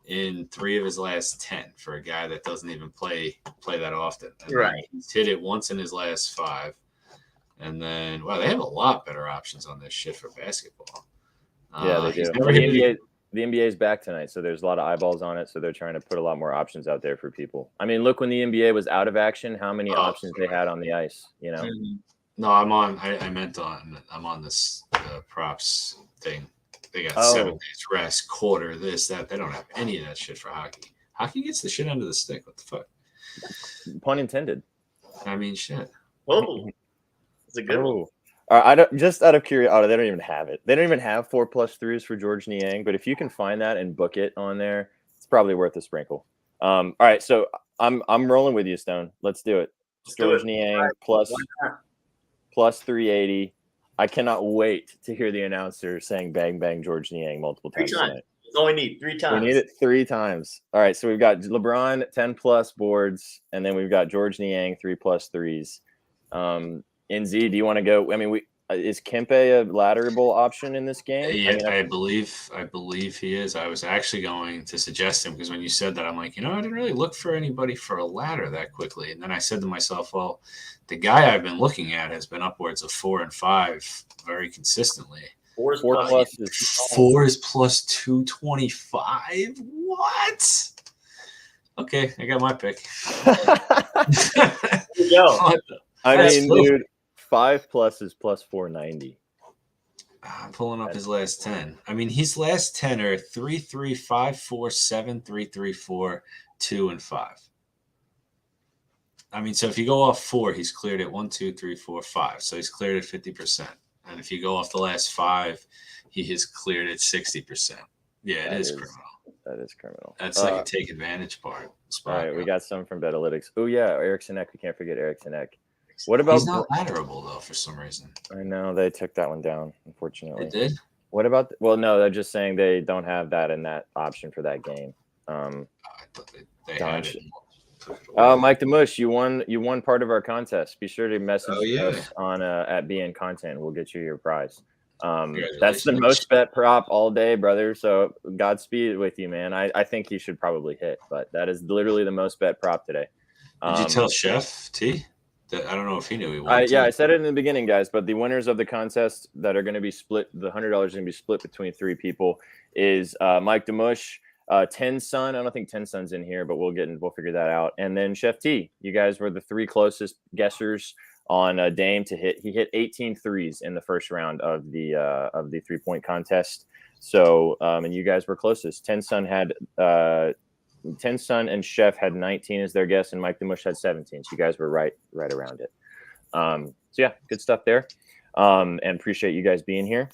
in 3 of his last 10 for a guy that doesn't even play that often. And right. He's hit it once in his last 5. And then, wow, they have a lot better options on this shit for basketball. Yeah, they do. The NBA is back tonight, so there's a lot of eyeballs on it. So they're trying to put a lot more options out there for people. I mean, look, when the NBA was out of action, how many options they had on the ice, you know? No, I'm on this props thing. They got 7 days rest, quarter, this, that. They don't have any of that shit for hockey. Hockey gets the shit under the stick. What the fuck? Pun intended. I mean, shit. Oh, it's a good one. I don't. Just out of curiosity, they don't even have it. They don't even have 4+3s for George Niang. But if you can find that and book it on there, it's probably worth a sprinkle. All right, so I'm rolling with you, Stone. Let's do it. George Niang plus 380. I cannot wait to hear the announcer saying "Bang Bang George Niang" multiple times. 3 times. That's all we need. 3 times. We need it 3 times. All right, so we've got LeBron 10+ boards, and then we've got George Niang 3+3s. NZ, do you want to go? I mean, is Kempe a ladderable option in this game? Yeah, I believe he is. I was actually going to suggest him because when you said that, I'm like, I didn't really look for anybody for a ladder that quickly. And then I said to myself, well, the guy I've been looking at has been upwards of 4 and 5 very consistently. 4 is plus 225. What? Okay, I got my pick. There you go. I mean, dude, 5+ is plus 490. I'm pulling up his last 10. I mean, his last 10 are 3, 3, 5, 4, 7, 3, 3, 4, 2, and 5. I mean, so if you go off 4, he's cleared at 1, 2, 3, 4, 5. So he's cleared at 50%. And if you go off the last 5, he has cleared at 60%. Yeah, it is criminal. That is criminal. That's like a take advantage part. All right, we got some from Betalytics. Oh yeah, Eric Sinek. We can't forget Eric Sinek. What about? He's not ladderable though for some reason. I know they took that one down. Unfortunately, They did. What about? Well, no, they're just saying they don't have that in that option for that game. I thought they had it. Mike the Mush, you won part of our contest. Be sure to message us on at BN Content. We'll get you your prize. That's the most bet prop all day, brother. So Godspeed with you, man. I think he should probably hit, but that is literally the most bet prop today. Did you tell Chef T? I don't know if he knew he won. I said it in the beginning, guys, but the winners of the contest that are going to be split, the $100 is going to be split between 3 people, is Mike DeMush, Ten Sun. I don't think Ten Sun's in here, but we'll figure that out. And then Chef T. You guys were the 3 closest guessers on Dame to hit. He hit 18 threes in the first round of the 3-point contest. So and you guys were closest. Ten Sun and Chef had 19 as their guess, and Mike the Mush had 17. So you guys were right around it. So yeah, good stuff there. And appreciate you guys being here.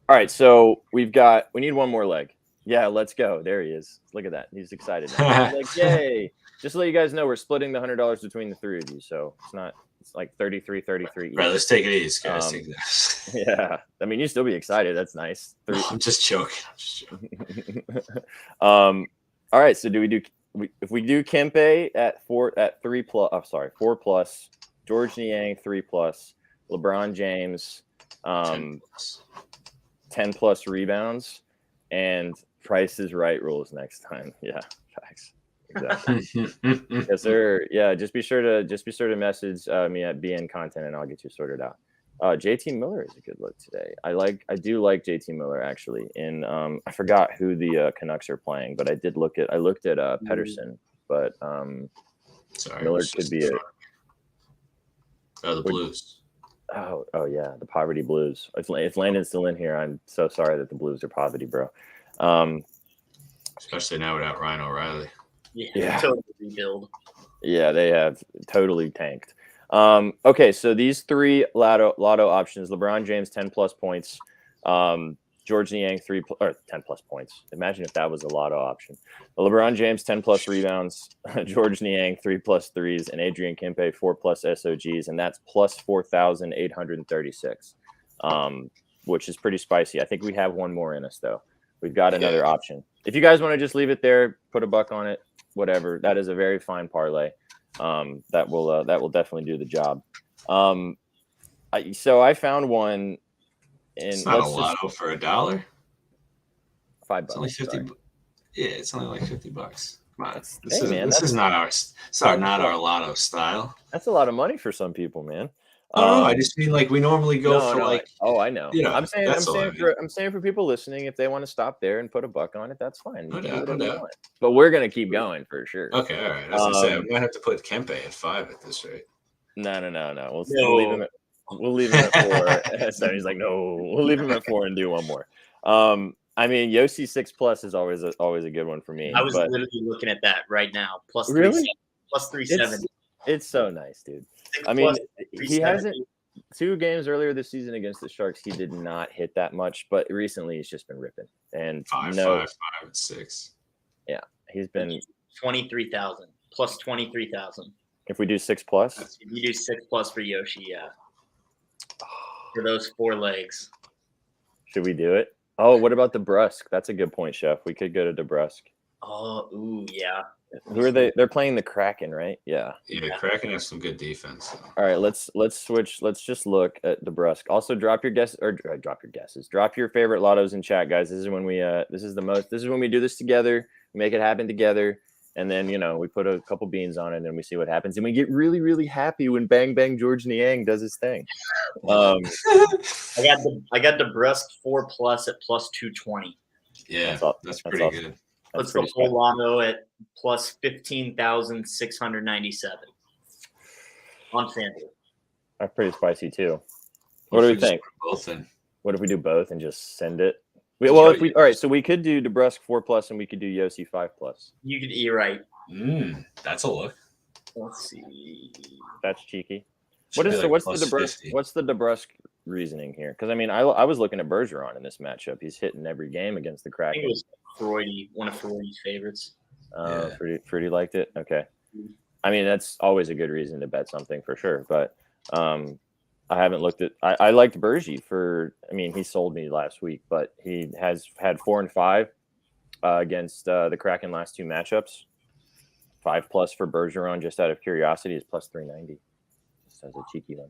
All right, so we need one more leg. Yeah, let's go. There he is. Look at that. He's excited. He's like, yay. Just to let you guys know, we're splitting the $100 between the 3 of you. So it's like 33 each. Right, let's take it easy, guys. Yeah. I mean, you still be excited. That's nice. I'm just joking. All right. So if we do Kempe at 4 plus, George Niang 3 plus, LeBron James 10 plus rebounds, and Price is Right rules next time. Yeah, facts. Exactly. Yes, sir. Yeah, just be sure to message me at BN Content, and I'll get you sorted out. JT Miller is a good look today. I do like JT Miller actually. In I forgot who the Canucks are playing, but I looked at Pedersen, but Miller could be it. Oh, the Blues. Oh yeah, the Poverty Blues. If Landon's still in here, I'm so sorry that the Blues are poverty, bro. Especially now without Ryan O'Reilly. Yeah. Totally rebuild. Yeah, they have totally tanked. Okay, so these 3 lotto options: LeBron James 10 plus points, George Niang 10 plus points. Imagine if that was a lotto option. LeBron James 10 plus rebounds, George Niang 3 plus threes, and Adrian Kempe 4 plus SOGs, and that's plus 4,836, which is pretty spicy. I think we have one more in us though. We've got another option. If you guys want to just leave it there, put a buck on it, whatever. That is a very fine parlay. That will definitely do the job. So I found one. It's not a lotto for $1. $5. It's only 50. Yeah, it's only like $50. Come on, this is not our lotto style. That's a lot of money for some people, man. I just mean like we normally go for like. Oh, I know. You know I'm saying for people listening, if they want to stop there and put a buck on it, that's fine. No doubt. But we're gonna keep going for sure. Okay, all right. I was gonna say I'm gonna have to put Kempe at 5 at this rate. No. We'll leave him at 4. So he's like, no, we'll leave him at 4 and do one more. I mean, Yossi 6 plus is always a good one for me. I was literally looking at that right now. Plus really? Plus 370. It's so nice, dude. I mean, he hasn't 2 games earlier this season against the Sharks. He did not hit that much, but recently he's just been ripping. And 5, 5, 6. Yeah, he's been 23,000 plus 23,000. If we do 6 plus, if you do 6 plus for Yoshi, yeah. For those 4 legs. Should we do it? Oh, what about DeBrusque? That's a good point, Chef. We could go to DeBrusque. Oh, ooh, yeah. Who are they? They're playing the Kraken, right? Yeah. Yeah, Kraken has some good defense. So. All right, let's switch. Let's just look at DeBrusque. Also, drop your guesses. Drop your favorite lottos in chat, guys. This is when we this is when we do this together. We make it happen together, and then we put a couple beans on it, and we see what happens, and we get really, really happy when Bang Bang George Niang does his thing. I got DeBrusque 4 plus at plus 220. Yeah, that's pretty awesome. Good. What's the whole lotto at plus 15,697 on FanDuel? That's pretty spicy too. What do we think? Both in. What if we do both and just send it? All right, so we could do DeBrusque 4 plus and we could do Yossi 5 plus. You're right. That's a look. Let's see. That's cheeky. What's the DeBrusque reasoning here? Because I mean, I was looking at Bergeron in this matchup. He's hitting every game against the Kraken. I think it was one of Freudy's favorites. Fruity liked it. Okay. I mean, that's always a good reason to bet something for sure. But I haven't looked at. I liked Bergie for. I mean, he sold me last week, but he has had 4 and 5 against the Kraken last 2 matchups. 5+ for Bergeron, just out of curiosity, is plus 390. Just as a cheeky one.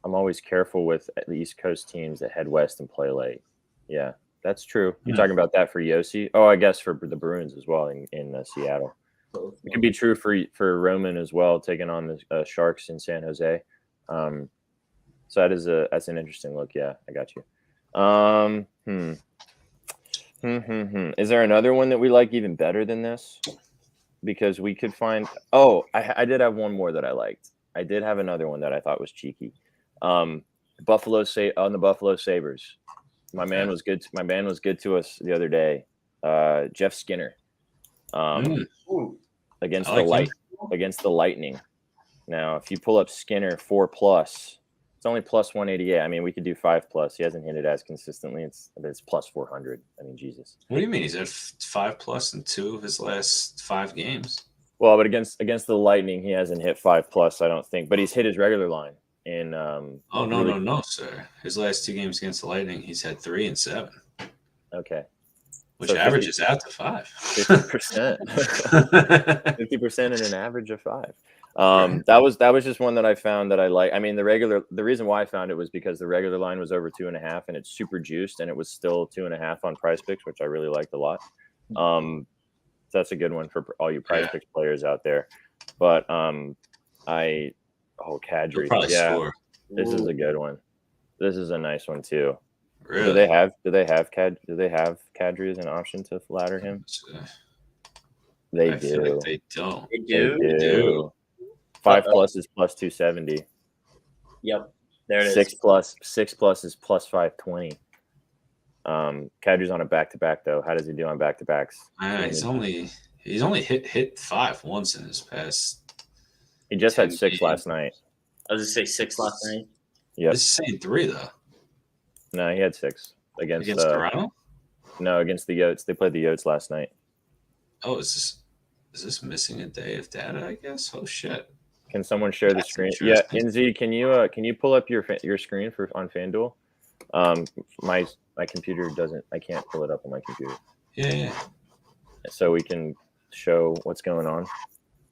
I'm always careful with the East Coast teams that head west and play late. Yeah, that's true. You're talking about that for Yossi? Oh, I guess for the Bruins as well in Seattle. It could be true for Roman as well, taking on the Sharks in San Jose. So that's an interesting look. Yeah, I got you. Is there another one that we like even better than this? Because we could find. Oh, I did have one more that I liked. I did have another one that I thought was cheeky. Buffalo on the Buffalo Sabres. My man was good. My man was good to us the other day. Jeff Skinner. Against the Lightning. Now, if you pull up Skinner 4+, it's only plus 188. I mean, we could do 5+. He hasn't hit it as consistently. It's plus 400. I mean, Jesus. What do you mean? He's at 5+ in 2 of his last 5 games. Well, but against the Lightning, he hasn't hit 5+. I don't think, but he's hit his regular line. No, sir. His last 2 games against the Lightning, he's had 3 and 7. Okay. Which averages out to 5. 50%. 50% and an average of 5. That was just one that I found that I like. I mean, the reason why I found it was because the regular line was over 2.5 and it's super juiced, and it was still 2.5 on Prize Picks, which I really liked a lot. So that's a good one for all you Prize Picks players out there. But Kadri, score. This is a good one. This is a nice one too. Really? Do they have Kadri as an option to ladder him? They I do. feel like they don't. They do. They do. 5+ is plus 270. Yep. There it is. 6+ is plus 520. Kadri's on a back-to-back though. How does he do on back-to-backs? He's only hit 5 once in his past. He just had 6 last night. I was gonna say 6 last night. Yeah. This is saying 3 though. No, he had 6 against Toronto. No, against the Yotes. They played the Yotes last night. Oh, is this missing a day of data? I guess. Oh shit. Can someone share the screen? Yeah, NZ, can you pull up your screen on FanDuel? My computer doesn't. I can't pull it up on my computer. Yeah. So we can show what's going on.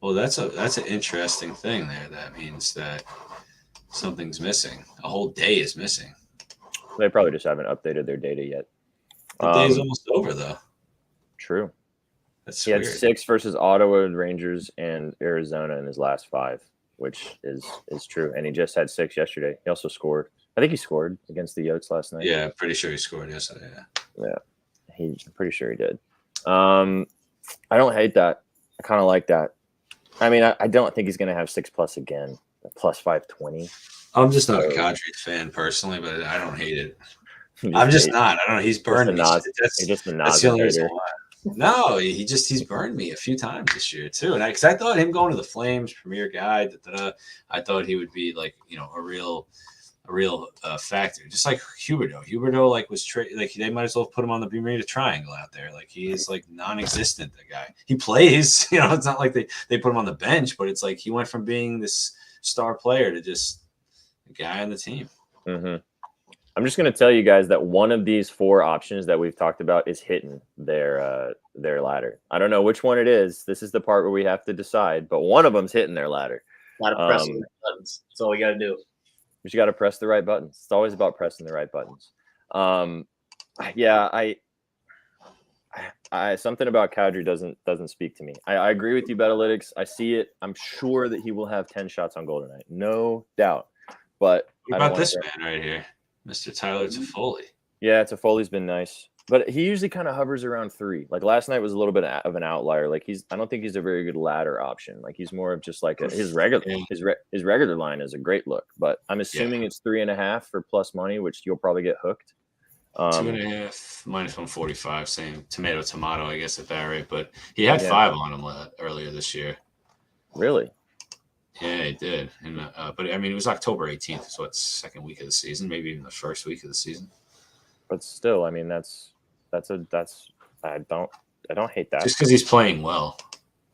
Well, that's an interesting thing there. That means that something's missing. A whole day is missing. They probably just haven't updated their data yet. The day's almost over, though. True. That's he weird. had 6 versus Ottawa, Rangers, and Arizona in his last 5, which is true. And he just had 6 yesterday. He also scored. I think he scored against the Yotes last night. Yeah, pretty sure he scored yesterday. Yeah. I'm pretty sure he did. I don't hate that. I kind of like that. I mean, I don't think he's going to have 6+ again. Plus 520. I'm just not a Kadri fan personally, but I don't hate it. I'm just not. I don't know. He's burned me. That's the only reason why. No, he's burned me a few times this year too. And because I thought him going to the Flames, premier guy, I thought he would be like, a real factor, just like Huberdeau. Huberdeau was they might as well put him on the Bermuda Triangle out there. Like he is non-existent. The guy, he plays. It's not like they put him on the bench, but it's like he went from being this star player to just a guy on the team. Mm-hmm. I'm just going to tell you guys that one of these 4 options that we've talked about is hitting their ladder. I don't know which one it is. This is the part where we have to decide, but one of them's hitting their ladder. A lot of pressing the buttons. That's all we got to do. You got to press the right buttons. It's always about pressing the right buttons. Something about Kadri doesn't speak to me. I agree with you, Betalytics. I see it. I'm sure that he will have 10 shots on goal tonight, no doubt. But what about this man right here, Mr. Tyler Toffoli? Yeah, Toffoli's been nice, but he usually kind of hovers around 3. Like last night was a little bit of an outlier. Like I don't think he's a very good ladder option. Like he's more of just like his regular line is a great look, but I'm assuming it's 3.5 for plus money, which you'll probably get hooked. 2.5 minus 145, same tomato, I guess at that rate. But he had 5 on him earlier this year. Really? Yeah, he did. And but I mean, it was October 18th, so it's second week of the season, maybe even the first week of the season. But still, I mean, I don't hate that. Just because he's playing well.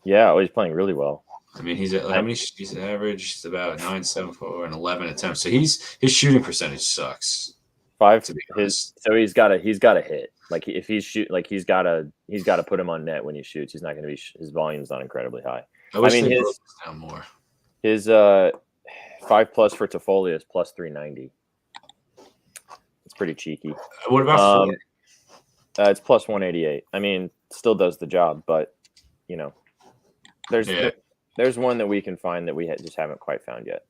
Yeah, he's playing really well. I mean, he's averaged about 9.74 and 11 attempts. So his shooting percentage sucks. So he's got to hit. Like if he's he's got to put him on net when he shoots. He's not going to be his volume's not incredibly high. I wish they broke this down more. His 5+ for Toffoli is plus 390. It's pretty cheeky. What about 4? It's plus 188. I mean, still does the job, but there's one that we can find that we just haven't quite found yet.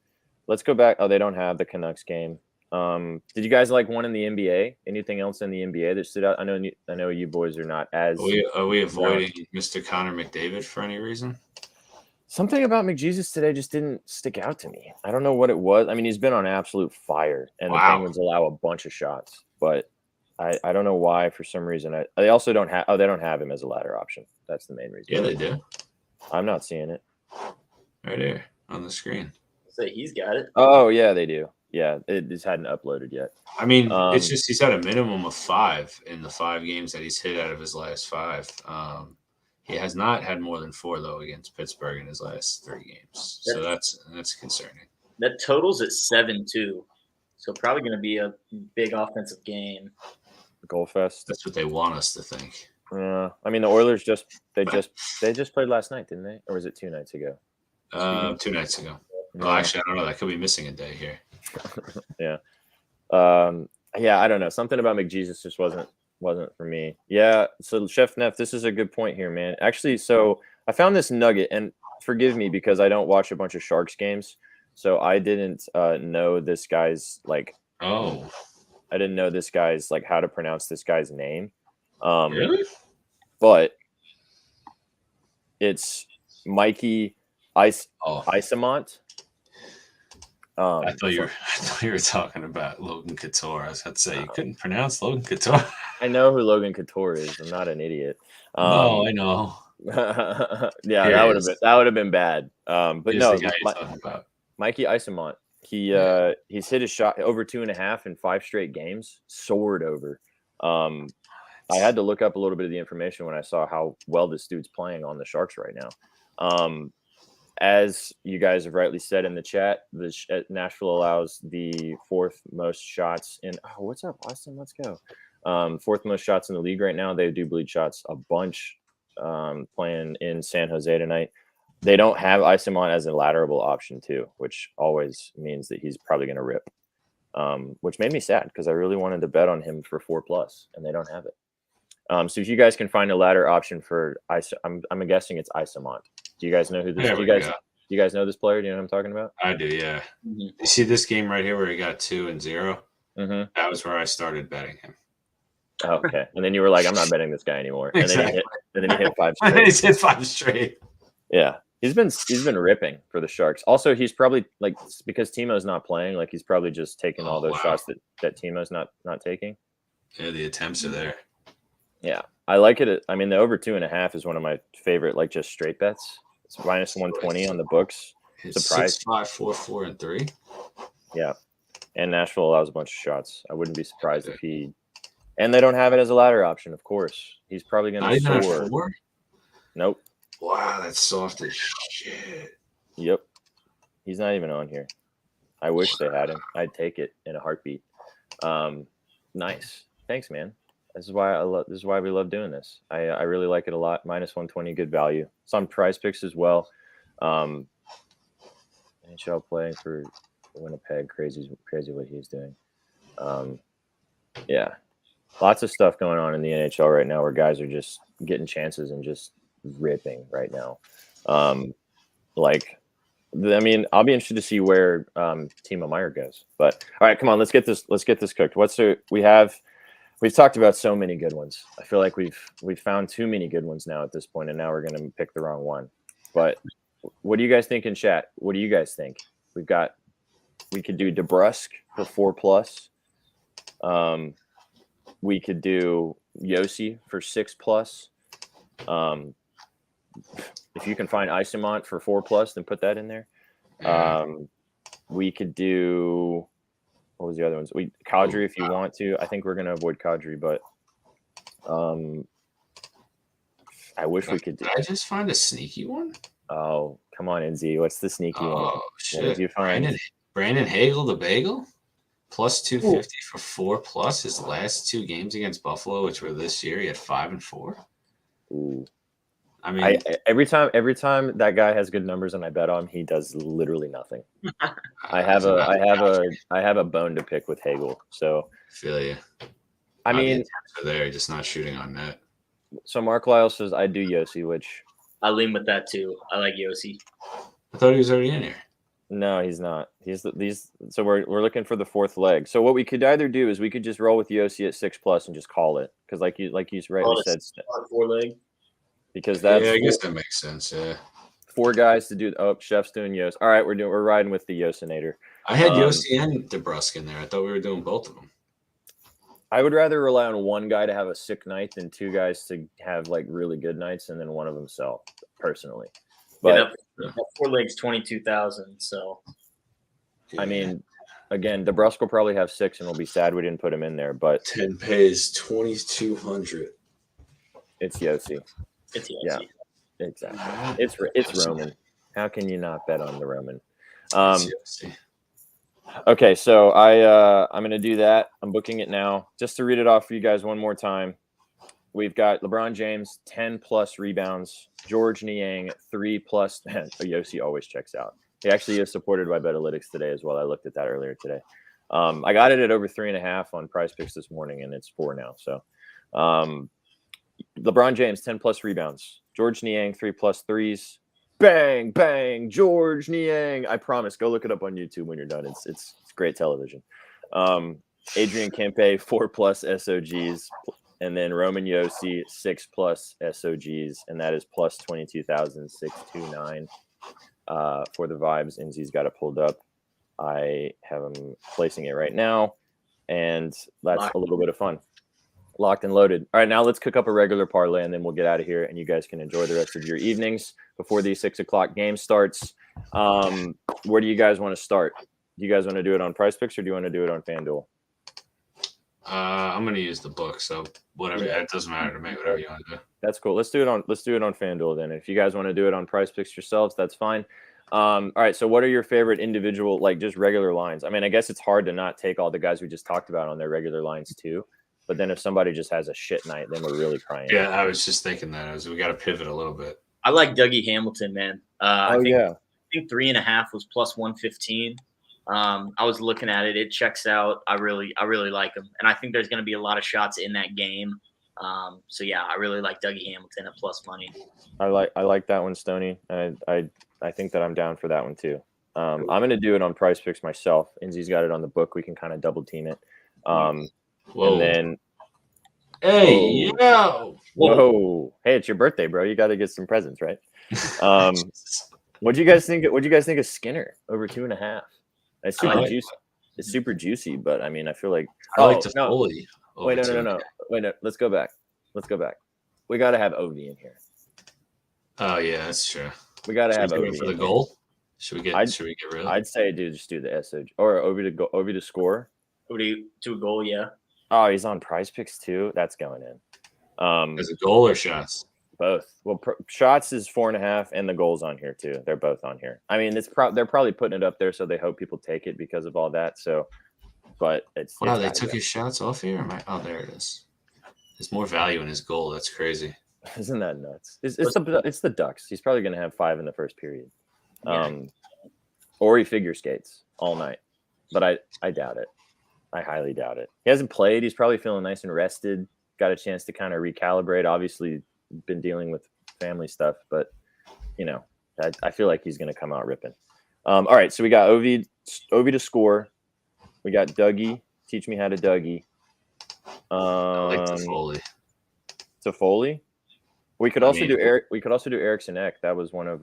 Let's go back. Oh, they don't have the Canucks game. Did you guys like one in the NBA? Anything else in the NBA that stood out? I know you boys are not as. Are we avoiding Mr. Connor McDavid for any reason? Something about McJesus today just didn't stick out to me. I don't know what it was. I mean, he's been on absolute fire, and the Penguins allow a bunch of shots, but I don't know why. For some reason, they also don't have. Oh, they don't have him as a ladder option. That's the main reason. Yeah, they do. I'm not seeing it. Right there on the screen. So he's got it. Oh yeah, they do. Yeah, it just hadn't uploaded yet. I mean, it's just he's had a minimum of 5 in the 5 games that he's hit out of his last 5. He has not had more than 4 though against Pittsburgh in his last 3 games. So that's concerning. That totals at 7-2. So probably going to be a big offensive game. Goal fest. That's what they want us to think. I mean, the Oilers just played last night, didn't they? Or was it 2 nights ago? 2 nights ago. Well, actually, I don't know. That could be missing a day here. Yeah. I don't know. Something about McJesus just wasn't for me. Yeah. So Chef Neff, this is a good point here, man. Actually, so I found this nugget, and forgive me because I don't watch a bunch of Sharks games. So I didn't know this guy's I didn't know this guy's how to pronounce this guy's name. Really? But it's Mikey Isamont. I thought you were talking about Logan Couture. I was about to say you couldn't pronounce Logan Couture. I know who Logan Couture is. I'm not an idiot. No, I know. Yeah, that would have been bad. But Here's no, the guy you're talking about. Mikey Isamont. He's hit his shot over 2.5 in 5 straight games. Soared over. I had to look up a little bit of the information when I saw how well this dude's playing on the Sharks right now. As you guys have rightly said in the chat, Nashville allows the 4th most shots in. Oh, what's up, Austin? Let's go. 4th most shots in the league right now. They do bleed shots a bunch playing in San Jose tonight. They don't have Isamont as a laterable option too, which always means that he's probably going to rip. Which made me sad because I really wanted to bet on him for 4+, and they don't have it. So if you guys can find a ladder option for I'm guessing it's Isamont. Do you guys know who this? Do you guys know this player? Do you know what I'm talking about? I do, yeah. Mm-hmm. You see this game right here where he got 2 and 0? Mm-hmm. That was where I started betting him. Okay, and then you were like, "I'm not betting this guy anymore." And exactly. then he hit 5 straight. He's hit 5 straight. Yeah, he's been ripping for the Sharks. Also, he's probably because Timo's not playing, he's probably just taking all those shots that Timo's not taking. Yeah, the attempts are there. Yeah, I like it. I mean, the over 2.5 is one of my favorite, just straight bets. It's minus 120 on the books. Surprise. 6, 5, 4, 4, and 3. Yeah, and Nashville allows a bunch of shots. I wouldn't be surprised if he. And they don't have it as a ladder option, of course. He's probably going to soar. 4? Nope. Wow, that's soft as shit. Yep. He's not even on here. I wish they had him. I'd take it in a heartbeat. Nice. Thanks, man. This is why we love doing this. I really like it a lot. Minus 120, good value. It's on Prize Picks as well. NHL playing for Winnipeg. Crazy what he's doing. Yeah. Lots of stuff going on in the NHL right now where guys are just getting chances and just ripping right now. I'll be interested to see where Timo Meier goes. But all right, come on, let's get this cooked. We've talked about so many good ones. I feel like we've found too many good ones now at this point, and now we're going to pick the wrong one. But what do you guys think in chat? What do you guys think? We could do DeBrusque for 4+. We could do Yossi for 6+. If you can find Isamont for 4+, then put that in there. We could do. What was the other ones? Kadri, if you want to. I think we're going to avoid Kadri, but I wish we could do. Did I just find a sneaky one? Oh, Come on, NZ. What's the sneaky one? Oh, shit. What did you find? Brandon Hagel, the bagel? Plus 250 for 4+. His last 2 games against Buffalo, which were this year, he had 5 and 4. Ooh. I mean, every time that guy has good numbers and I bet on him, he does literally nothing. I have a bone to pick with Hagel. So I feel you. I mean, they're just not shooting on net. So Mark Lyle says I do Yossi, which I lean with that too. I like Yossi. I thought he was already in here. No, he's not. So we're looking for the fourth leg. So what we could either do is we could just roll with Yossi at 6+ and just call it, because like you rightly said, 4 leg. Because that's I guess that makes sense. Yeah, 4 guys to do. Oh, Chef's doing Yos. All right, we're riding with the Yosinator. I had Yossi and DeBrusque in there. I thought we were doing both of them. I would rather rely on one guy to have a sick night than 2 guys to have like really good nights and then one of them sell. Personally, but that 4 legs 22,000. So, I mean, again, DeBrusque will probably have 6, and we'll be sad we didn't put him in there. But 10 pays 2,200. It's Yossi. It's Yossi. Yeah, exactly. It's Roman. How can you not bet on the Roman? Okay, so I'm going to do that. I'm booking it now. Just to read it off for you guys one more time. We've got LeBron James, 10+ rebounds. George Niang, 3+. Yossi always checks out. He actually is supported by Betalytics today as well. I looked at that earlier today. I got it at over 3.5 on Prize Picks this morning, and it's 4 now. So LeBron James, 10+ rebounds. George Niang, 3+ threes. Bang, bang, George Niang. I promise. Go look it up on YouTube when you're done. It's great television. Adrian Kempe, 4+ SOGs. And then Roman Yossi, 6+ SOGs. And that is plus 22,629 for the vibes. NZ's got it pulled up. I have him placing it right now. And that's a little bit of fun. Locked and loaded. All right, now let's cook up a regular parlay, and then we'll get out of here, and you guys can enjoy the rest of your evenings before the 6 o'clock game starts. Where do you guys want to start? Do you guys want to do it on Prize Picks, or do you want to do it on FanDuel? I'm going to use the book, so whatever. Yeah. It doesn't matter to me. Whatever you want to do. That's cool. Let's do it on FanDuel then. If you guys want to do it on Prize Picks yourselves, that's fine. All right. So, what are your favorite individual, like just regular lines? I mean, I guess it's hard to not take all the guys we just talked about on their regular lines too. But then if somebody just has a shit night, then we're really crying. Yeah, I was just thinking that. We got to pivot a little bit. I like Dougie Hamilton, man. I think 3.5 was plus 115. I was looking at it. It checks out. I really like him. And I think there's going to be a lot of shots in that game. So, yeah, I really like Dougie Hamilton at plus money. I like that one, Stoney. I think that I'm down for that one too. I'm going to do it on Prize Picks myself. Inzy's got it on the book. We can kind of double team it. Whoa. And then, whoa! Hey, it's your birthday, bro. You got to get some presents, right? What do you guys think? What do you guys think of Skinner over 2.5? It's super juicy. It's super juicy, but I mean, I feel like I like the Foley. Wait, no. Wait, no. Let's go back. We got to have Ovi in here. Oh yeah, that's true. We got to have Ovi for the goal. Should we get rid of? I'd say, dude, just do the SOG or Ovi to score. Ovi to a goal, yeah. Oh, he's on Prize Picks too. That's going in. Is it goal or shots? Both. Well, shots is 4.5, and the goals on here too. They're both on here. I mean, they're probably putting it up there so they hope people take it because of all that. So, but it's they took his shots off here. Oh, there it is. There's more value in his goal. That's crazy. Isn't that nuts? It's the Ducks. He's probably going to have 5 in the first period. Or he figure skates all night, but I doubt it. I highly doubt it. He hasn't played. He's probably feeling nice and rested. Got a chance to kind of recalibrate. Obviously, been dealing with family stuff, but I feel like he's going to come out ripping. All right, so we got Ovi to score. We got Dougie. Teach me how to Dougie. I like Toffoli. Toffoli. We could also do Eric. We could also do Eriksson Ek. That was one of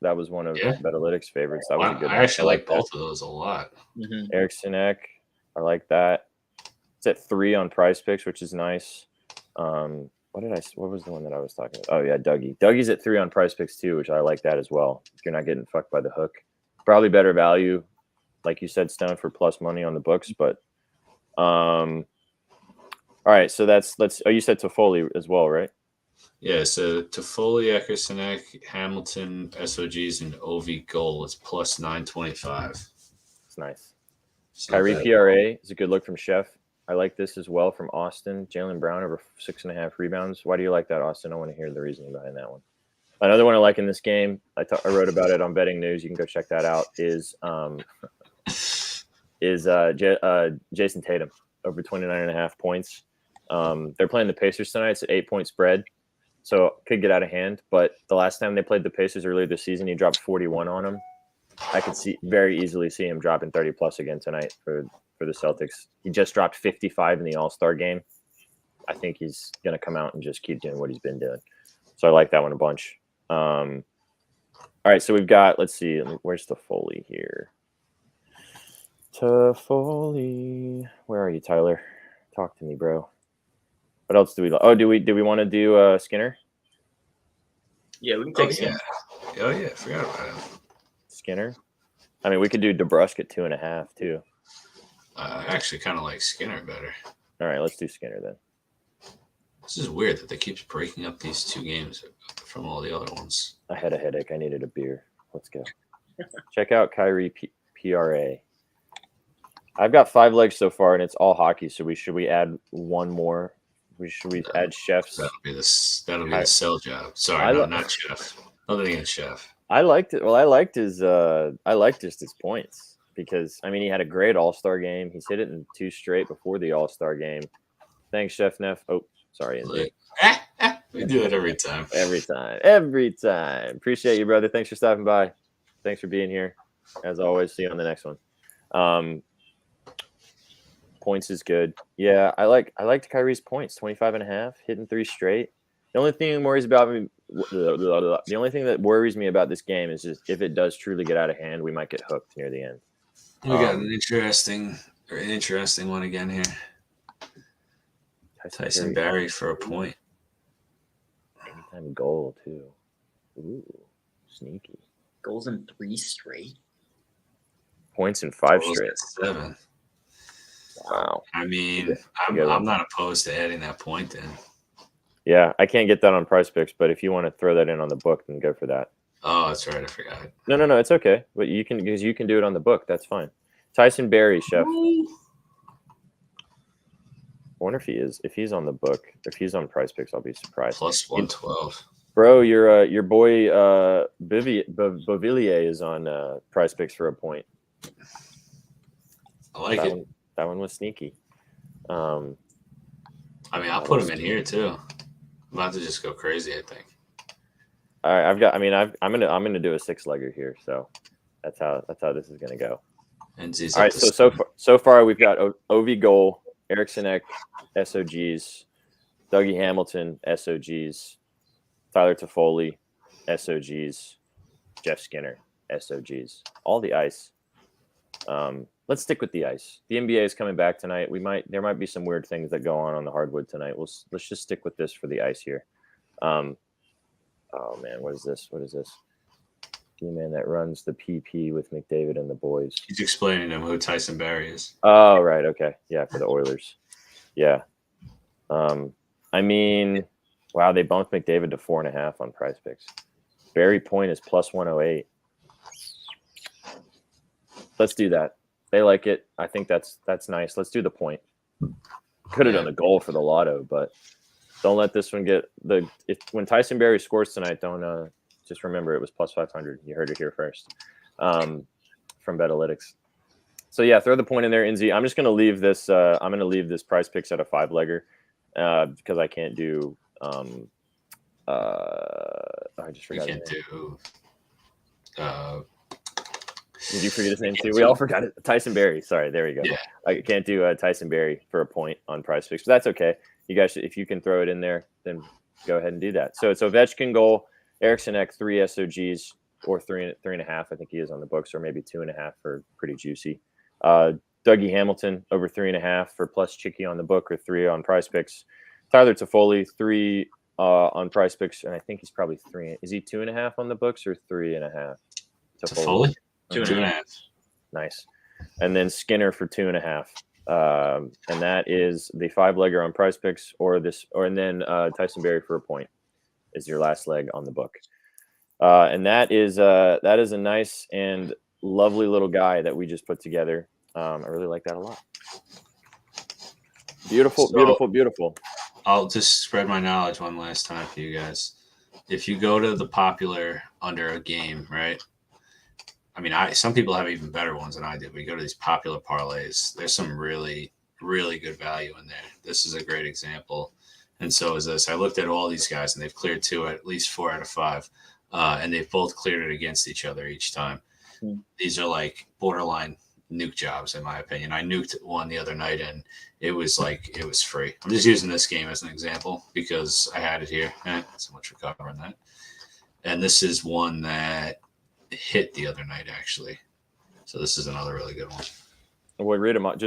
Betalytics' favorites. That was a good one. I actually like both of those a lot. Mm-hmm. Eriksson Ek. I like that. It's at 3 on Prize Picks, which is nice. What was the one that I was talking about? Oh yeah, Dougie. Dougie's at 3 on Prize Picks too, which I like that as well. If you're not getting fucked by the hook, probably better value, like you said, Stone, for plus money on the books. But all right, so let's. Oh, you said Toffoli as well, right? Yeah, so Toffoli, Eckersenek, Hamilton, SOGs, and OV goal is plus 925. It's nice. So Kyrie PRA is a good look from Chef. I like this as well from Austin. Jaylen Brown over 6.5 rebounds. Why do you like that, Austin? I want to hear the reasoning behind that one. Another one I like in this game, I wrote about it on Betting News. You can go check that out. Is Jason Tatum over 29.5 points. They're playing the Pacers tonight. It's an 8-point spread, so could get out of hand. But the last time they played the Pacers earlier this season, he dropped 41 on them. I could very easily see him dropping 30 plus again tonight for the Celtics. He just dropped 55 in the All-Star game. I think he's going to come out and just keep doing what he's been doing. So I like that one a bunch. All right, so we've got, let's see, where's Toffoli here? Toffoli. Where are you, Tyler? Talk to me, bro. What else do we? Oh, do we want to do Skinner? Yeah, we can take Skinner. Oh yeah, I forgot about him. Skinner. I mean, we could do DeBrusque at 2.5 too. I actually kind of like Skinner better. All right, let's do Skinner then. This is weird that they keep breaking up these two games from all the other ones. I had a headache. I needed a beer. Let's go. Check out Kyrie PRA. I've got 5 legs so far, and it's all hockey. So should we add one more? Should we add Chef's? That'll be the sell job. Sorry, not Chef. Nothing against Chef. I liked it. Well, I liked just his points because I mean he had a great All-Star game. He's hit it in 2 straight before the All-Star game. Thanks, Chef Neff. Oh, sorry. We do it every time. Every time. Appreciate you, brother. Thanks for stopping by. Thanks for being here. As always, see you on the next one. Points is good. Yeah, I liked Kyrie's points, 25.5, hitting 3 straight. The only thing that worries me about this game is just if it does truly get out of hand, we might get hooked near the end. We got an interesting one again here. Tyson Barrie for a point. Anytime goal too. Ooh, sneaky. Goals in 3 straight. Points in 5 straight. 7. Wow. I mean, I'm not opposed to adding that point in. Yeah, I can't get that on Price Picks, but if you want to throw that in on the book, then go for that. Oh, that's right. I forgot. No, it's okay. But you can do it on the book. That's fine. Tyson Barrie, Chef. I wonder if he's on the book. If he's on Price Picks, I'll be surprised. Plus 112. Bro, your boy Beauvillier is on Price Picks for a point. I like it. That one was sneaky. I mean, I'll put him in here too. I'm about to just go crazy, I think. All right, I'm gonna do a 6-legger here, so that's how this is gonna go. And all right, so far we've got OV goal, Eriksson SOGs, Dougie Hamilton SOGs, Tyler Toffoli SOGs, Jeff Skinner SOGs, all the ice. Let's stick with the ice. The NBA is coming back tonight. There might be some weird things that go on the hardwood tonight. Let's just stick with this for the ice here. Oh man, what is this? The man that runs the PP with McDavid and the boys. He's explaining to him who Tyson Barrie is. Oh right, okay, yeah, for the Oilers. Yeah. I mean, wow, they bumped McDavid to 4.5 on Price Picks. Barrie point is plus 108. Let's do that. They like it. I think that's nice. Let's do the point. Could have done the goal for the lotto, but don't let this one get when Tyson Barrie scores tonight, don't just remember it was plus 500. You heard it here first from Betalytics. So yeah, throw the point in there, Inzi. I'm just going to leave this. I'm going to leave this Price Picks at a 5-legger because I can't do. I just forgot. You can't do. Did you forget his name too? We all forgot it. Tyson Barrie. Sorry, there we go. Yeah. I can't do Tyson Barrie for a point on Price Picks, but that's okay. You guys, if you can throw it in there, then go ahead and do that. So it's Ovechkin goal, Eriksson 3 SOGs or 3.5. I think he is on the books, or maybe 2.5 for pretty juicy. Dougie Hamilton over 3.5 for plus Chicky on the book, or 3 on Price Picks. Tyler Toffoli 3 on Price Picks, and I think he's probably 3. Is he 2.5 on the books or 3.5? Toffoli? 2.5. Nice. And then Skinner for 2.5. And that is the 5-legger on Price Picks, and then Tyson Barrie for a point. is your last leg on the book. And that is a nice and lovely little guy that we just put together. I really like that a lot. Beautiful, beautiful. I'll just spread my knowledge one last time for you guys. If you go to the popular under a game, right? I mean, some people have even better ones than I do. We go to these popular parlays. There's some really, really good value in there. This is a great example. And so is this. I looked at all these guys, and they've cleared at least 4 out of 5. And they've both cleared it against each other each time. These are like borderline nuke jobs, in my opinion. I nuked one the other night, and it was free. I'm just using this game as an example because I had it here. So much for covering that. And this is one that hit the other night, actually. So this is another really good one. We'll read them off,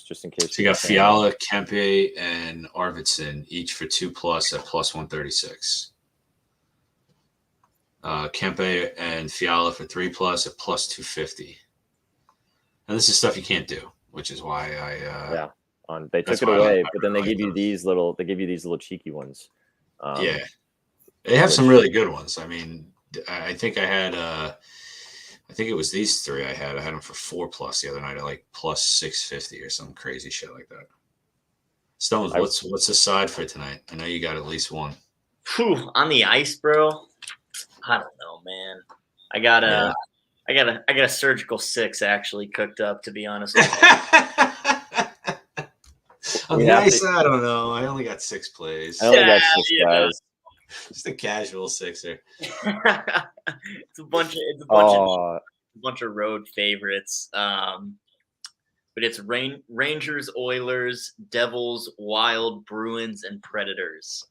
just in case. So you got Fiala, Kempe, and Arvidsson, each for 2+ at plus 136. Kempe and Fiala for 3+ at plus 250. And this is stuff you can't do, which is why they took it away, but then they give you these little cheeky ones. They have some really good ones. I mean, I think I had I think it was these 3 I had them for 4+ the other night at like plus 650 or some crazy shit like that. Stones, what's the side for tonight? I know you got at least one. On the ice, bro. I don't know, man. I got a surgical 6 actually cooked up, to be honest with you. On the ice, I don't know. I only got 6 plays. I only got 6 guys. Just a casual 6er. It's a bunch of road favorites. But it's Rangers, Oilers, Devils, Wild, Bruins, and Predators.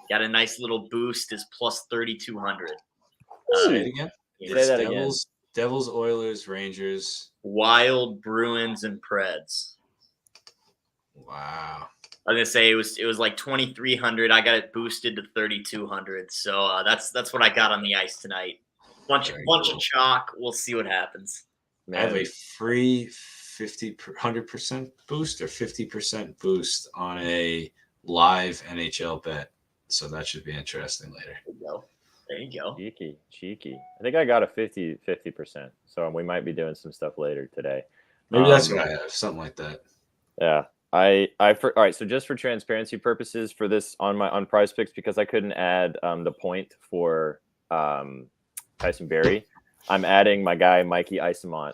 Got a nice little boost. Is plus 3,200. Say it again. Say that again. Devils, Oilers, Rangers, Wild, Bruins, and Preds. Wow. I was gonna say it was like 2,300. I got it boosted to 3,200. So that's what I got on the ice tonight. Bunch of chalk. We'll see what happens. I have a free 100% boost or 50% boost on a live NHL bet. So that should be interesting later. There you go. Cheeky. I think I got a 50%. So we might be doing some stuff later today. Maybe that's what I have. Something like that. Yeah. All right. So just for transparency purposes for this on Prize Picks, because I couldn't add the point for Tyson Berry, I'm adding my guy Mikey Isamont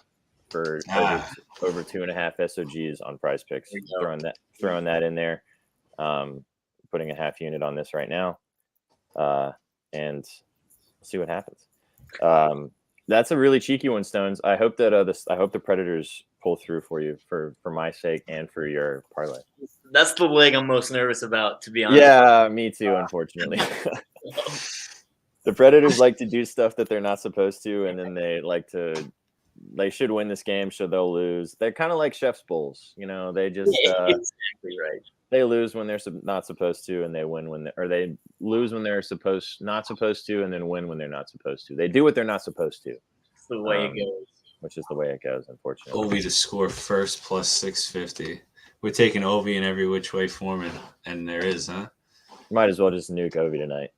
for over 2.5 SOGs on Prize Picks. Throwing that in there. Putting a half unit on this right now. And see what happens. That's a really cheeky one, Stones. I hope that I hope the Predators pull through for you for my sake and for your parlay. That's the leg I'm most nervous about, to be honest. Yeah, me too, unfortunately. The Predators like to do stuff that they're not supposed to, and then they should win this game, so they'll lose. They're kind of like Chef's Bowls, they just exactly right. They lose when they're not supposed to, and they win they lose when they're not supposed to, and then win when they're not supposed to. They do what they're not supposed to. It's the way it goes. Which is the way it goes, unfortunately. Ovi to score first plus 650. We're taking Ovi in every which way format, and there is, huh? Might as well just nuke Ovi tonight.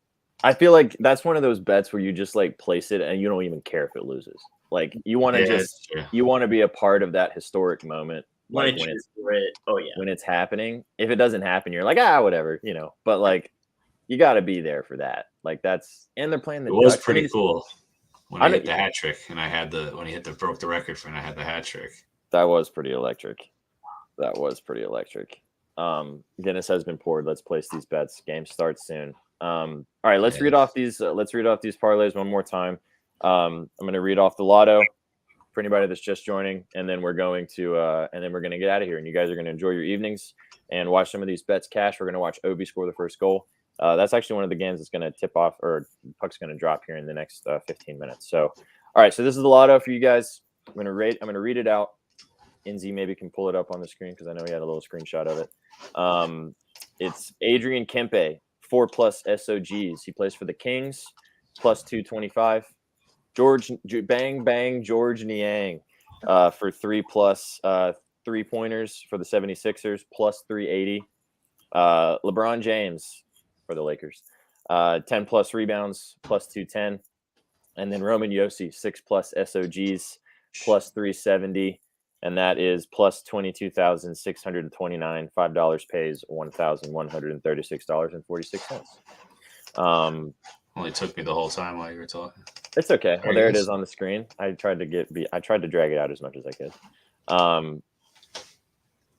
I feel like that's one of those bets where you just place it and you don't even care if it loses. Like you want to you want to be a part of that historic moment. When it's happening. If it doesn't happen, you're like, whatever, But you got to be there for that. And they're playing the. It was pretty cool when I hit the hat trick, and I had when he broke the record for, and I had the hat trick. That was pretty electric. Guinness has been poured. Let's place these bets. Game starts soon. All right, let's read off these. Let's read off these parlays one more time. I'm going to read off the lotto for anybody that's just joining, and then we're going to get out of here, and you guys are going to enjoy your evenings and watch some of these bets cash. We're going to watch Ovi score the first goal. That's actually one of the games that's going to tip off, or puck's going to drop here in the next 15 minutes. So, all right, so this is the lotto for you guys. I'm going to read it out. Inzi maybe can pull it up on the screen because I know he had a little screenshot of it. It's Adrian Kempe, 4+ SOGs. He plays for the Kings, plus 225. George Niang for 3+ 3-pointers for the 76ers, plus 380. LeBron James for the Lakers, 10 plus rebounds, plus 210. And then Roman Yossi, 6 plus SOGs, plus 370. And that is plus 22,629. $5 pays $1,136.46. Only took me the whole time while you were talking. It's okay. Well, there it is on the screen. I tried to drag it out as much as I could.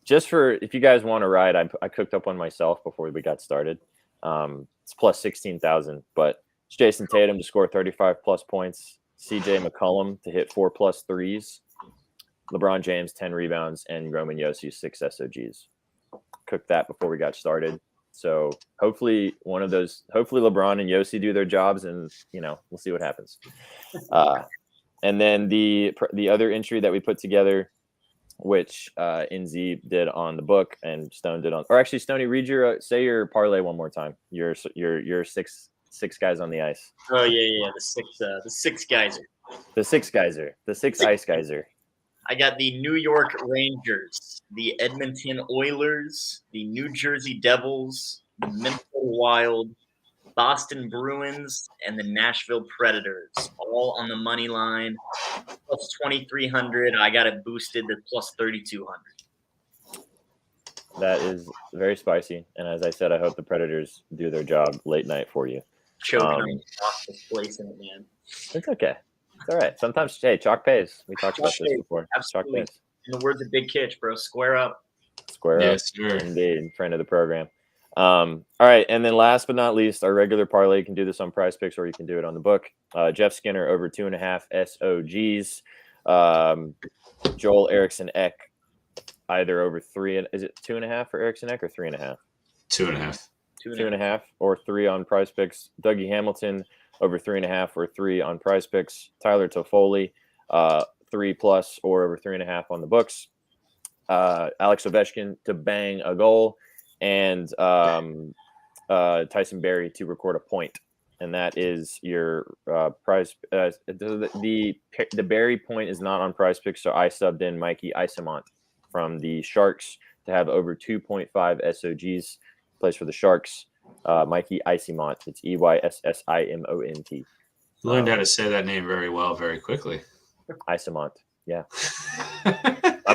Just for, if you guys want to ride, I cooked up one myself before we got started. It's plus 16,000, but it's Jason Tatum to score 35 plus points, CJ McCollum to hit 4 plus threes, LeBron James 10 rebounds, and Roman Yossi 6 SOGs. Cooked that before we got started. So hopefully LeBron and Yossi do their jobs, and we'll see what happens. And then the other entry that we put together, which NZ did on the book and Stone did on, or actually Stoney, read say your parlay one more time. Your six guys on the ice. Oh yeah, the six geyser. The six geyser. The six ice geyser. I got the New York Rangers, the Edmonton Oilers, the New Jersey Devils, the Minnesota Wild, Boston Bruins, and the Nashville Predators, all on the money line, plus 2,300. I got it boosted to plus 3,200. That is very spicy, and as I said, I hope the Predators do their job late night for you. Choking on place in it, man. It's okay. It's all right. Sometimes, hey, chalk pays. We talked about this before. Absolutely. Chalk pays. In the words of Big Kitch, bro, square up. Square up. Yes, sir. Indeed, friend of the program. All right, and then last but not least, our regular parlay. You can do this on Prize Picks, or you can do it on the book. Jeff Skinner over 2.5 SOGs. Joel Eriksson Ek either over 3. Is it 2.5 for Eriksson Ek or 3.5? 2.5. 2.5 or 3 on Prize Picks. Dougie Hamilton over 3.5 or 3 on Prize Picks. Tyler Toffoli 3 plus or over 3.5 on the books. Alex Ovechkin to bang a goal, and Tyson Barrie to record a point, and that is your prize. The Barrie point is not on Prize Picks, so I subbed in Mikey Isimont from the Sharks to have over 2.5 SOGs. Plays for the Sharks. Mikey Isimont. It's EYSSIMONT. Learned how to say that name very well, very quickly. Isimont. Yeah.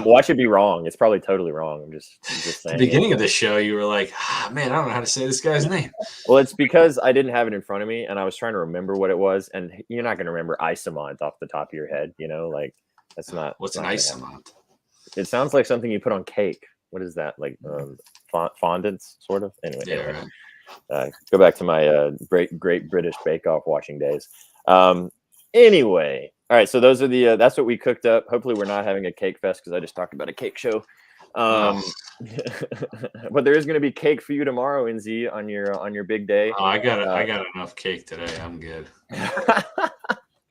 Watch it be wrong. It's probably totally wrong. I'm just saying. At the beginning of the show, you were like, man, I don't know how to say this guy's name. Well, it's because I didn't have it in front of me, and I was trying to remember what it was. And you're not going to remember Isimont off the top of your head. That's not. What's an Isimont? It sounds like something you put on cake. What is that? Like fondants, sort of? Anyway. Yeah, right. Go back to my great British Bake Off watching days. Anyway. All right, so those are that's what we cooked up. Hopefully we're not having a cake fest because I just talked about a cake show. But there is going to be cake for you tomorrow, NZ, on your big day. Oh, I got enough cake today. I'm good.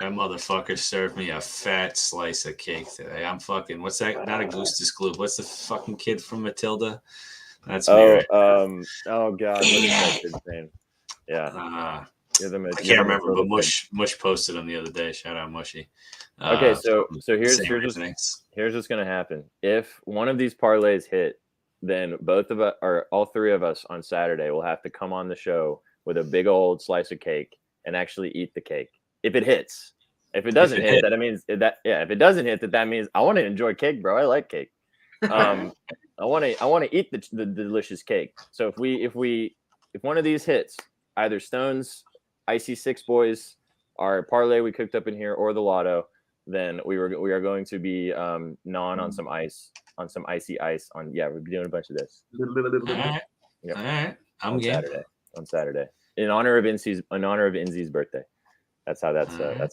That motherfucker served me a fat slice of cake today. I'm fucking, what's that? Not Augustus Gloop. What's the fucking kid from Matilda? That's me, right? Oh God, what is that kid's name? Yeah. I can't remember, but Mush posted them the other day. Shout out Mushy. Okay, so here's what's gonna happen. If one of these parlays hit, then both of us, or all three of us, on Saturday will have to come on the show with a big old slice of cake and actually eat the cake. If it hits. If it doesn't hit, that means that if it doesn't hit, that means I want to enjoy cake, bro. I like cake. I want to eat the delicious cake. So if one of these hits, either Stone's Icy Six Boys, our parlay we cooked up in here, or the lotto, then we are going to be on some ice, on some icy ice. We'll be doing a bunch of this. All right. I'm game. On Saturday, in honor of Inzi's birthday. That's how that's gonna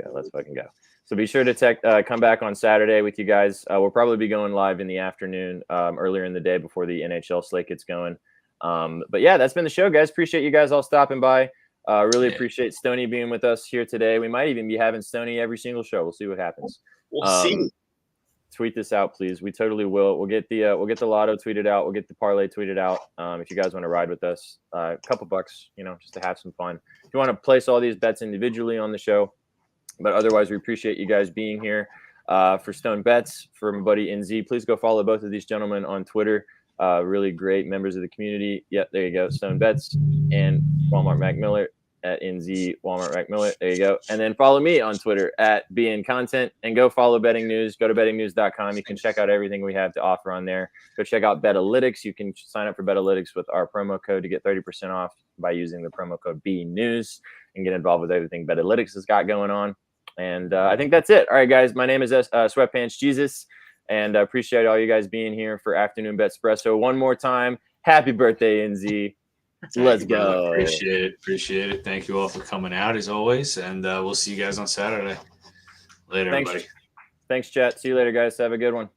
go. Let's fucking go. So be sure to come back on Saturday with you guys. We'll probably be going live in the afternoon, earlier in the day before the NHL slate gets going. But yeah, that's been the show, guys. Appreciate you guys all stopping by. Really appreciate Stoney being with us here today. We might even be having Stoney every single show. We'll see what happens. We'll see. Tweet this out, please. We totally will. We'll get the lotto tweeted out. We'll get the parlay tweeted out. If you guys want to ride with us, a couple bucks, just to have some fun. If you want to place all these bets individually on the show, but otherwise, we appreciate you guys being here. For Stone Bets, for my buddy NZ, please go follow both of these gentlemen on Twitter. really great members of the community. Yep, there you go. Stone Bets and Walmart Mac Miller at NZ Walmart Mac Miller. There you go. And then follow me on Twitter at BN Content, and go follow Betting News. Go to bettingnews.com. You can check out everything we have to offer on there. Go check out Betalytics. You can sign up for Betalytics with our promo code to get 30% off by using the promo code BNews and get involved with everything Betalytics has got going on. And I think that's it. All right, guys. My name is Sweatpants Jesus, and I appreciate all you guys being here for Afternoon BETSPRESSO. One more time, happy birthday, NZ. Let's go. Appreciate it. Thank you all for coming out as always, and we'll see you guys on Saturday. Later, everybody. Thanks, chat. See you later, guys. Have a good one.